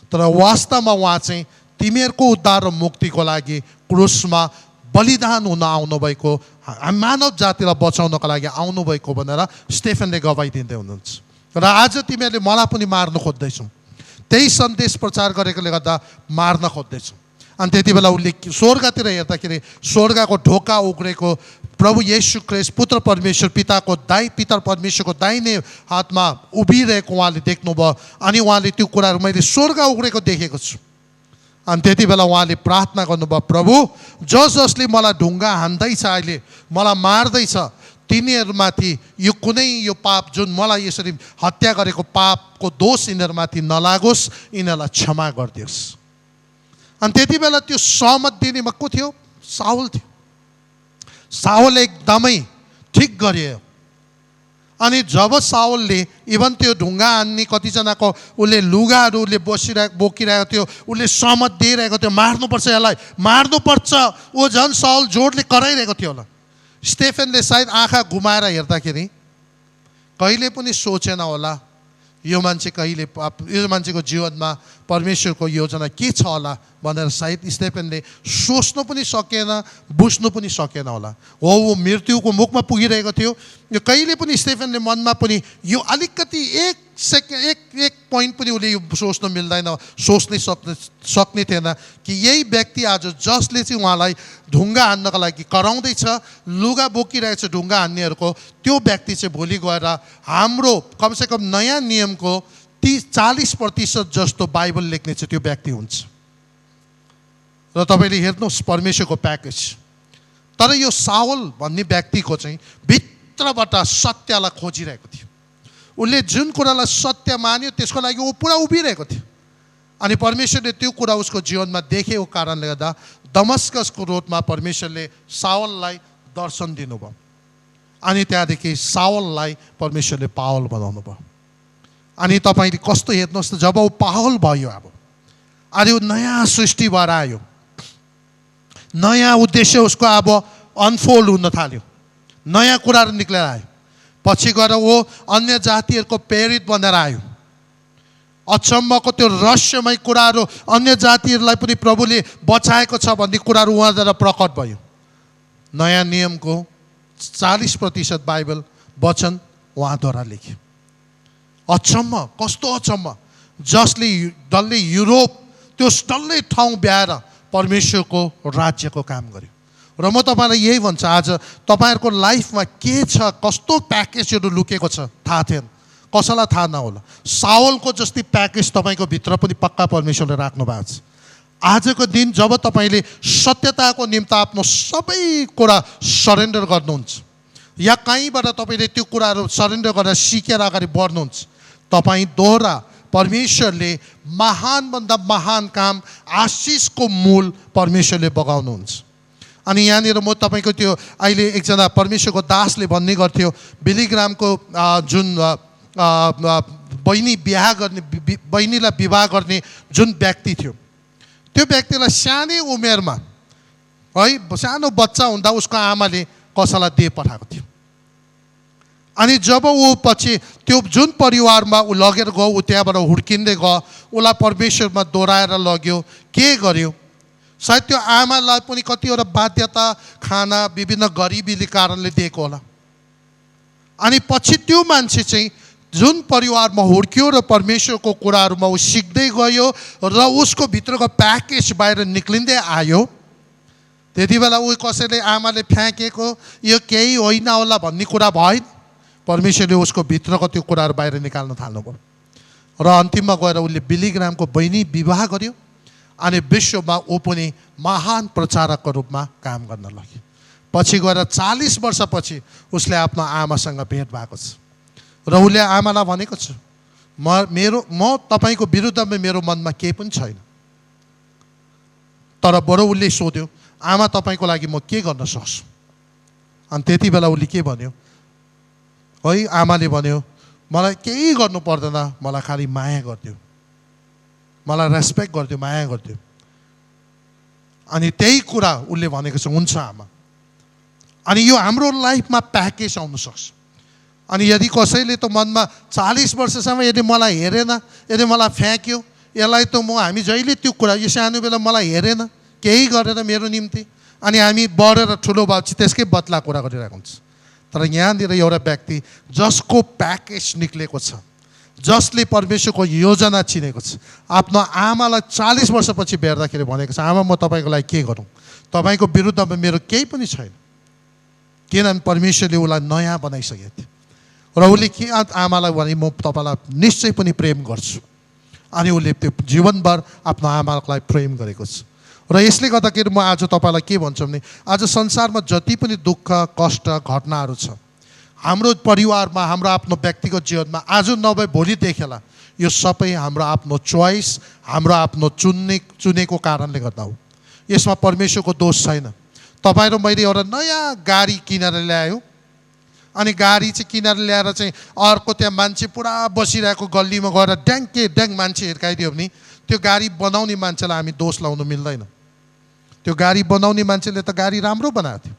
S1: तर वास्तवमा उहाँ चाहिँ तिमीहरूको उद्धार र मुक्तिको लागि क्रुसमा बलिदान हुन आउनुभएको, मानव जातिलाई बचाउनको लागि आउनुभएको भनेर स्टेफेनले गवाई दिँदै हुनुहुन्छ। र आज तिमीहरूले मलाई पनि मार्न खोज्दैछौ, त्यही सन्देश प्रचार गरेकोले गर्दा मार्न खोज्दैछौ। अनि त्यति बेला उसले स्वर्गतिर हेर्दाखेरि स्वर्गको ढोका उग्रेको, प्रभु येशू ख्रीष्ट पुत्र परमेश्वर पिता परमेश्वरको दाहिने हातमा उभिरहेको उहाँले देख्नुभयो। अनि उहाँले त्यो कुराहरू मैले स्वर्ग उग्रेको देखेको छु। अनि त्यति बेला उहाँले प्रार्थना गर्नुभयो, प्रभु जसले मलाई ढुङ्गा हान्दैछ, अहिले मलाई मार्दैछ, तिनीहरूमाथि यो कुनै यो पाप जुन मलाई यसरी हत्या गरेको पापको दोष यिनीहरूमाथि नलागोस्, यिनीहरूलाई क्षमा गरिदियोस्। अनि त्यति बेला त्यो सहमत दिनेमा को थियो? साउल थियो। साउल एकदमै ठिक गरे। अनि जब साउलले इभन त्यो ढुङ्गा हान्ने कतिजनाको उसले लुगाहरू उसले बोकिरहेको थियो, उसले सहमत दिइरहेको थियो, मार्नुपर्छ यसलाई, मार्नुपर्छ। ऊ झन् साउल जोडले कराइरहेको थियो होला। स्टेफेनले सायद आँखा घुमाएर हेर्दाखेरि कहिले पनि सोचेन होला यो मान्छेको जीवनमा परमेश्वरको योजना के छ होला भनेर। सायद स्टेफेनले सोच्नु पनि सकेन, बुझ्नु पनि सकेन होला। हो, ऊ मृत्युको मुखमा पुगिरहेको थियो। यो कहिले पनि स्टेफेनले मनमा पनि यो अलिकति एक पोइन्ट पनि उसले यो सोच्न मिल्दैन, सक्ने थिएन कि यही व्यक्ति आज जसले चाहिँ उहाँलाई ढुङ्गा हान्नका लागि कराउँदैछ, लुगा बोकिरहेछ ढुङ्गा हान्नेहरूको, त्यो व्यक्ति चाहिँ भोलि गएर हाम्रो कमसेकम नयाँ नियमको 40% जस्तो बाइबल लेख्ने चाहिँ त्यो व्यक्ति हुन्छ। र तपाईँले हेर्नुहोस् परमेश्वरको प्याकेज। तर यो साउल भन्ने व्यक्तिको चाहिँ भित्रबाट सत्यलाई खोजिरहेको थियो। उसले जुन कुरालाई सत्य मान्यो त्यसको लागि ऊ पुरा उभिरहेको थियो। अनि परमेश्वरले त्यो कुरा उसको जीवनमा देखेको कारणले गर्दा दमस्कसको रोडमा परमेश्वरले साउललाई दर्शन दिनुभयो। अनि त्यहाँदेखि साउललाई परमेश्वरले पावल बनाउनु भयो। अनि तपाईँले कस्तो हेर्नुहोस् त, जब ऊ पावल भयो, अब ऊ नयाँ सृष्टि भएर आयो, नयाँ उद्देश्य उसको अब अनफोल्ड हुन थाल्यो, नयाँ कुराहरू निक्लेर आयो। पछि गएर ऊ अन्य जातिहरूको प्रेरित बनेर आयो। अचम्मको त्यो रहस्यमय कुराहरू अन्य जातिहरूलाई पनि प्रभुले बचाएको छ भन्ने कुराहरू उहाँद्वारा प्रकट भयो। नयाँ नियमको 40% बाइबल वचन उहाँद्वारा लेख्यो। अचम्म, कस्तो अचम्म, जसले युरोप त्यो डल्लै ठाउँ ब्याएर परमेश्वरको राज्यको काम गर्यो। र म तपाईँलाई यही भन्छु, आज तपाईँहरूको लाइफमा के छ, कस्तो प्याकेजहरू लुकेको छ थाहा थिएन, कसैलाई थाहा नहोला। साउलको जस्तै प्याकेज तपाईँको भित्र पनि पक्का परमेश्वरले राख्नु भएको छ। आजको दिन जब तपाईँले सत्यताको निम्ति आफ्नो सबै कुरा सरेन्डर गर्नुहुन्छ, या कहीँबाट तपाईँले त्यो कुराहरू सरेन्डर गरेर सिकेर अगाडि बढ्नुहुन्छ, तपाईँद्वारा परमेश्वरले महानभन्दा महान काम, आशिषको मूल परमेश्वरले बगाउनुहुन्छ। अनि यहाँनिर म तपाईँको त्यो अहिले एकजना परमेश्वरको दासले भन्ने गर्थ्यो, बिली ग्रामको जुन बहिनीलाई विवाह गर्ने जुन व्यक्ति थियो, त्यो व्यक्तिलाई सानै उमेरमा है, सानो बच्चा हुँदा उसको आमाले कसैलाई दिए पठाएको थियो। अनि जब ऊ पछि त्यो जुन परिवारमा ऊ लगेर गयो, ऊ त्यहाँबाट हुर्किँदै गयो, उसलाई परमेश्वरमा दोहोऱ्याएर लग्यो, के गर्यो, सायद त्यो आमालाई पनि कतिवटा बाध्यता, खाना, विभिन्न गरिबीले कारणले दिएको होला। अनि पछि त्यो मान्छे चाहिँ जुन परिवारमा हुर्क्यो र परमेश्वरको कुराहरूमा ऊ सिक्दै गयो र उसको भित्रको प्याकेज बाहिर निक्लिँदै आयो, त्यति बेला ऊ कसैले आमाले फ्याँकेको यो केही होइन होला भन्ने कुरा भएन। परमेश्वरले उसको भित्रको त्यो कुराहरू बाहिर निकाल्न थाल्नुभयो र अन्तिममा गएर उसले बिली ग्रामको बहिनी विवाह गर्यो। अनि विश्वमा ऊ पनि महान प्रचारकको रूपमा काम गर्न लाग्यो। पछि गएर 40 वर्षपछि उसले आफ्नो आमासँग भेट भएको छ र उसले आमालाई भनेको छ, म तपाईँको विरुद्धमा मेरो मनमा केही पनि छैन। तर बरु उसले सोध्यो, आमा तपाईँको लागि म के गर्न सक्छु? अनि त्यति बेला उसले के भन्यो, है आमाले भन्यो, मलाई केही गर्नु पर्दैन, मलाई खालि माया गरिदियो, मलाई रेस्पेक्ट गरिदियो, माया गरिदियो। अनि त्यही कुरा उसले भनेको छ, हुन्छ आमा। अनि यो हाम्रो लाइफमा प्याकेज आउन सक्छ। अनि यदि कसैले त मनमा 40 वर्षसम्म यदि मलाई हेरेन, यदि मलाई फ्याँक्यो, यसलाई त हामी जहिले त्यो कुरा, यो सानो बेला मलाई हेरेन, केही गरेर मेरो निम्ति, अनि हामी बढेर ठुलो भएपछि त्यसकै बदला कुरा गरिरहेको हुन्छ। तर यहाँनिर एउटा व्यक्ति जसको प्याकेज निक्लेको छ, जसले परमेश्वरको योजना चिनेको छ, आफ्नो आमालाई 40 वर्षपछि भेट्दाखेरि भनेको छ, आमा म तपाईँको लागि के गरौँ, तपाईँको विरुद्धमा मेरो केही पनि छैन, किनभने परमेश्वरले उसलाई नयाँ बनाइसकेको थियो। र उसले के आमालाई भने, म तपाईँलाई निश्चय पनि प्रेम गर्छु। अनि उसले त्यो जीवनभर आफ्नो आमालाई प्रेम गरेको छ। र यसले गर्दाखेरि म आज तपाईँलाई के भन्छु भने, आज संसारमा जति पनि दुःख, कष्ट, घटनाहरू छ, हाम्रो परिवारमा, हाम्रो आफ्नो व्यक्तिगत जीवनमा आज नभए भोलि देखेला, यो सबै हाम्रो आफ्नो चोइस, हाम्रो आफ्नो चुनेको कारणले गर्दा हो। यसमा परमेश्वरको दोष छैन। तपाईँ र मैले एउटा नयाँ गाडी किनेर ल्यायो अनि गाडी चाहिँ किनेर ल्याएर चाहिँ अर्को त्यहाँ मान्छे पुरा बसिरहेको गल्लीमा गएर ड्याङ मान्छे हिर्काइदियो भने त्यो गाडी बनाउने मान्छेलाई हामी दोष लाउनु मिल्दैन। त्यो गाडी बनाउने मान्छेले त गाडी राम्रो बनाएको थियो,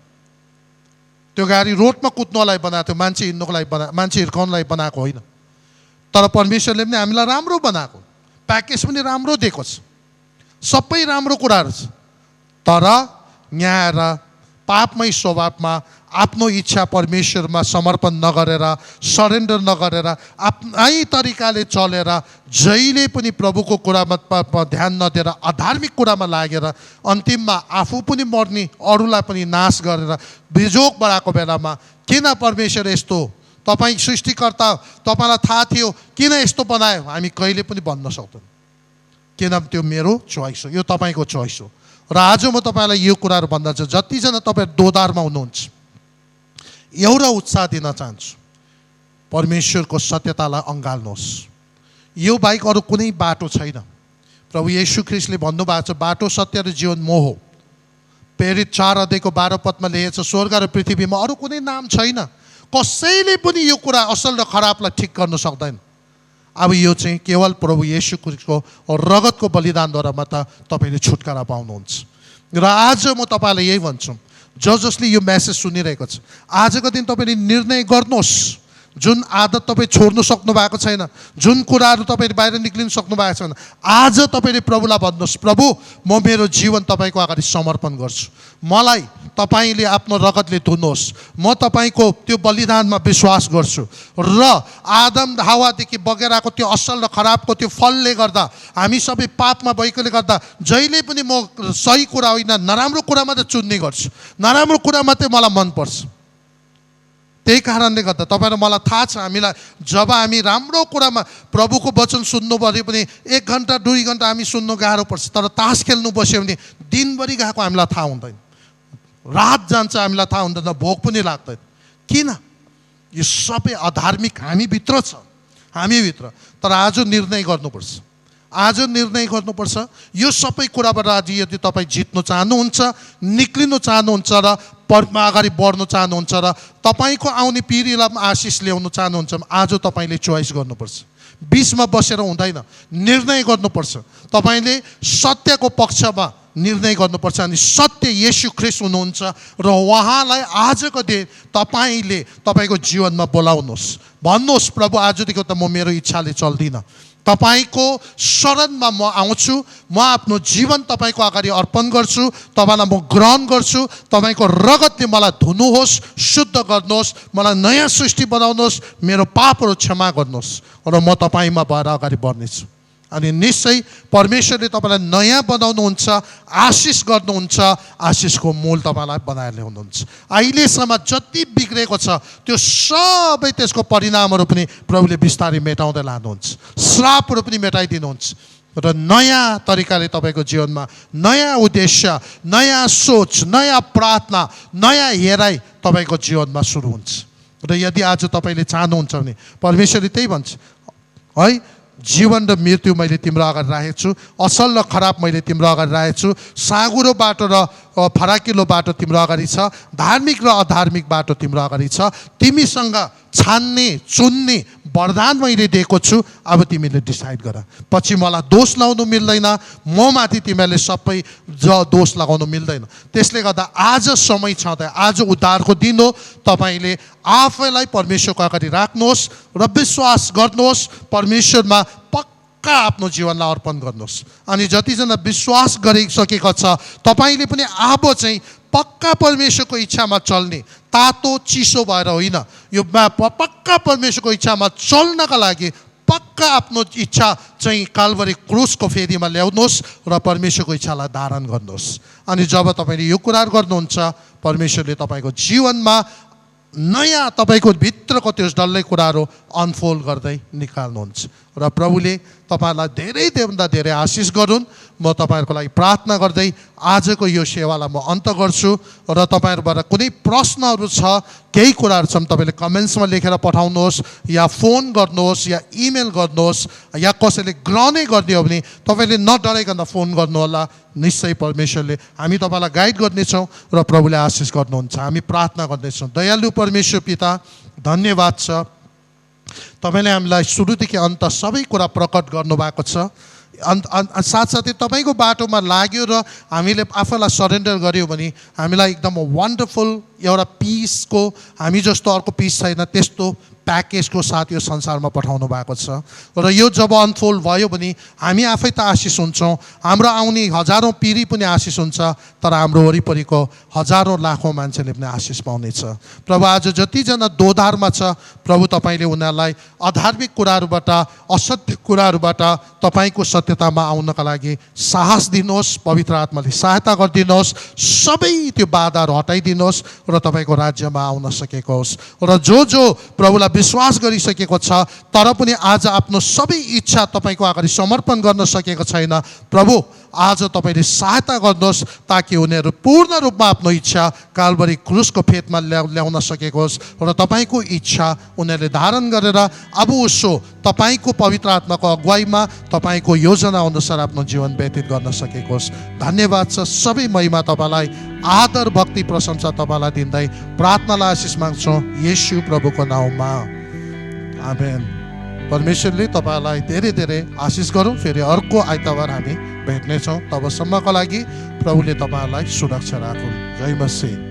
S1: त्यो गाडी रोडमा कुद्नलाई बनाएको थियो, मान्छे हिँड्नुको लागि मान्छे हिर्काउनलाई बनाएको होइन। तर परमेश्वरले पनि हामीलाई राम्रो बनाएको, प्याकेज पनि राम्रो दिएको छ, सबै राम्रो कुराहरू छ। तर यहाँ आएर पापमय स्वभावमा आफ्नो इच्छा परमेश्वरमा समर्पण नगरेर, सरेन्डर नगरेर, आफ्नै तरिकाले चलेर, जहिले पनि प्रभुको कुरामा ध्यान नदिएर अधार्मिक कुरामा लागेर अन्तिममा आफू पनि मर्ने, अरूलाई पनि नाश गरेर बिजोग बढाएको बेलामा किन परमेश्वर यस्तो, तपाईँ सृष्टिकर्ता, तपाईँलाई थाहा थियो किन यस्तो बनायो, हामी कहिले पनि भन्न सक्दैनौँ। किन त्यो मेरो चोइस हो, यो तपाईँको चोइस हो। र आज म तपाईँलाई यो कुराहरू भन्दा चाहिँ जतिजना तपाईँ दोधारमा हुनुहुन्छ एउटा उत्साह दिन चाहन्छु, परमेश्वरको सत्यतालाई अँगाल्नुहोस्। यो बाहेक अरू कुनै बाटो छैन। प्रभु येशू ख्रीष्टले भन्नुभएको छ बाटो, सत्य र जीवन म हो। प्रेरित 4 अध्यायको 12 पदमा लेखेको छ स्वर्ग र पृथ्वीमा अरू कुनै नाम छैन, कसैले पनि यो कुरा असल र खराबलाई ठिक गर्न सक्दैन। अब यो चाहिँ केवल प्रभु येशू ख्रीष्टको रगतको बलिदानद्वारा मात्र तपाईँले छुटकारा पाउनुहुन्छ। र आज म तपाईँलाई यही भन्छु, जसले यो मेसेज सुनिरहेको छ, आजको दिन तपाईँले निर्णय गर्नुहोस्। जुन आदत तपाईँ छोड्नु सक्नु भएको छैन, जुन कुराहरू तपाईँले बाहिर निक्लिनु सक्नु भएको छैन, आज तपाईँले प्रभुलाई भन्नुहोस्, प्रभु म मेरो जीवन तपाईँको अगाडि समर्पण गर्छु, मलाई तपाईँले आफ्नो रगतले धुनुहोस्, म तपाईँको त्यो बलिदानमा विश्वास गर्छु। र आदम हावादेखि बगेर आएको त्यो असल र खराबको त्यो फलले गर्दा हामी सबै पापमा भएकोले गर्दा जहिले पनि म सही कुरा होइन नराम्रो कुरा मात्रै चुन्ने गर्छु, नराम्रो कुरा मात्रै मलाई मनपर्छ। त्यही कारणले गर्दा तपाईँ र मलाई थाहा छ, हामीलाई जब हामी राम्रो कुरामा प्रभुको वचन सुन्नु पऱ्यो भने 1 घन्टा 2 घन्टा हामी सुन्नु गाह्रो पर्छ। तर तास खेल्नु बस्यो भने दिनभरि गएको हामीलाई थाहा हुँदैन, रात जान्छ हामीलाई थाहा हुँदैन, भोक पनि लाग्दैन। किन? यो सबै अधार्मिक हामीभित्र छ, हामीभित्र। तर आज निर्णय गर्नुपर्छ, आज निर्णय गर्नुपर्छ। यो सबै कुराबाट आज यदि तपाईँ जित्नु चाहनुहुन्छ, निक्लिनु चाहनुहुन्छ र अगाडि बढ्नु चाहनुहुन्छ र तपाईँको आउने पिँढीलाई आशिष ल्याउनु चाहनुहुन्छ, आज तपाईँले चोइस गर्नुपर्छ। बिचमा बसेर हुँदैन, निर्णय गर्नुपर्छ। तपाईँले सत्यको पक्षमा निर्णय गर्नुपर्छ अनि सत्य येशू ख्रीष्ट हुनुहुन्छ र उहाँलाई आजको दिन तपाईँले तपाईँको जीवनमा बोलाउनुहोस्। भन्नुहोस्, प्रभु आजदेखि त म मेरो इच्छाले चल्दिनँ, तपाईँको शरणमा म आउँछु, म आफ्नो जीवन तपाईँको अगाडि अर्पण गर्छु, तपाईँलाई म ग्रहण गर्छु। तपाईँको रगतले मलाई धुनुहोस्, शुद्ध गर्नुहोस्, मलाई नयाँ सृष्टि बनाउनुहोस्, मेरो पापहरू क्षमा गर्नुहोस् र म तपाईँमा भएर अगाडि बढ्नेछु। अनि निश्चय परमेश्वरले तपाईँलाई नयाँ बनाउनुहुन्छ, आशिष गर्नुहुन्छ, आशिषको मूल तपाईँलाई बनाएर ल्याउनुहुन्छ। अहिलेसम्म जति बिग्रेको छ त्यो सबै त्यसको परिणामहरू पनि प्रभुले बिस्तारै मेटाउँदै लानुहुन्छ, श्रापहरू पनि मेटाइदिनुहुन्छ र नयाँ तरिकाले तपाईँको जीवनमा नयाँ उद्देश्य, नयाँ सोच, नयाँ प्रार्थना, नयाँ हेराइ तपाईँको जीवनमा सुरु हुन्छ। र यदि आज तपाईँले चाहनुहुन्छ भने परमेश्वरले त्यही भन्छ है, जीवन र मृत्यु मैले तिम्रो अगाडि राखेको छु, असल र खराब मैले तिम्रो अगाडि राखेको छु, साँघुरो बाटो र फराकिलो बाटो तिम्रो अगाडि छ, धार्मिक र अधार्मिक बाटो तिम्रो अगाडि छ। तिमीसँग छान्ने चुन्ने वरदान मैले दिएको छु, अब तिमीले डिसाइड गर। पछि मलाई दोष लाउनु मिल्दैन, म माथि तिमीहरूले सबै दोष लगाउनु मिल्दैन। त्यसले गर्दा आज समय छँदा, आज उद्धारको दिन हो, तपाईँले आफैलाई परमेश्वरको अगाडि राख्नुहोस् र विश्वास गर्नुहोस्, परमेश्वरमा पक्का आफ्नो जीवनलाई अर्पण गर्नुहोस्। अनि जतिजना विश्वास गरिसकेको छ तपाईँले पनि अब चाहिँ पक्का परमेश्वरको इच्छामा चल्ने, तातो चिसो भएर होइन, यो पक्का परमेश्वरको इच्छामा चल्नका लागि पक्का आफ्नो इच्छा चाहिँ काल्भरी क्रुसको फेदीमा ल्याउनुहोस् र परमेश्वरको इच्छालाई धारण गर्नुहोस्। अनि जब तपाईँले यो कुराहरू गर्नुहुन्छ, परमेश्वरले तपाईँको जीवनमा नयाँ तपाईँको भित्रको त्यो डल्लै कुराहरू अनफोल्ड गर्दै निकाल्नुहुन्छ र प्रभुले तपाईहरुलाई धेरैभन्दा धेरै आशिष गरून्। म तपाईहरुको लागि प्रार्थना गर्दै आजको यो सेवालाई म अन्त गर्छु र तपाईहरुबाट कुनै प्रश्नहरू छ, केही कुराहरू छ भने तपाईले कमेन्ट्समा लेखेर पठाउनुहोस् या फोन गर्नुहोस् या इमेल गर्नुहोस् या कसैले ग्रहणै गर्ने हो भने तपाईले नडराइकन फोन गर्नुहोला। निश्चय परमेश्वरले हामी तपाईलाई गाइड गर्नेछौँ र प्रभुले आशिष गर्नुहुन्छ। हामी प्रार्थना गर्दैछौँ। दयालु परमेश्वर पिता, धन्यवाद छ तपाईले हामीलाई सुरुदेखि अन्त सबै कुरा प्रकट गर्नुभएको छ। साथसाथै तपाईको बाटोमा लाग्यो र हामीले आफूलाई सरेन्डर गर्यो भने हामीलाई एकदम वन्डरफुल एउटा पिसको, हामी जस्तो अर्को पिस छैन त्यस्तो प्याकेजको साथ यो संसारमा पठाउनु भएको छ र यो जब अनफोल्ड भयो भने हामी आफै त आशिष हुन्छौँ, हाम्रो आउने हजारौँ पिँढी पनि आशिष हुन्छ, तर हाम्रो वरिपरिको हजारौँ लाखौँ मान्छेले पनि आशिष पाउनेछ। प्रभु आज जतिजना दोधारमा छ प्रभु तपाईले उनीहरूलाई अधार्मिक कुराहरूबाट, असत्य कुराहरूबाट तपाईको सत्यतामा आउनका लागि साहस दिनुहोस्, पवित्र आत्माले सहायता गरिदिनुहोस्, सबै त्यो बाधाहरू हटाइदिनुहोस् र तपाईको राज्यमा आउन सकेको होस्। र जो प्रभुलाई विश्वास गरिसकेको छ तर पनि आज आफ्नो सबै इच्छा तपाईको अगाडि समर्पण गर्न सकेको छैन, प्रभु आज तपाईले सहायता गर्नुहोस् ताकि उनीहरू पूर्ण रूपमा आफ्नो इच्छा काल्भरी क्रुसको फेदमा ल्याउन सकेको होस् र तपाईको इच्छा उनीहरूले धारण गरेर अब उसो तपाईको पवित्र आत्माको अगुवाईमा तपाईको योजना अनुसार आफ्नो जीवन व्यतीत गर्न सकेको होस्। धन्यवाद छ। सबै महिमा तपाईलाई, आदर भक्ति प्रशंसा तपाईलाई दिँदै प्रार्थनालाई आशिष माग्छौँ येशू प्रभुको नाउँमा, आमेन। परमेश्वरले तपाईलाई धेरै धेरै आशिष गरौँ। फेरि अर्को आइतबार हामी भेट्नेछौँ। तबसम्मको लागि प्रभुले तपाईलाई सुरक्षा राखुन्। जय मसीह।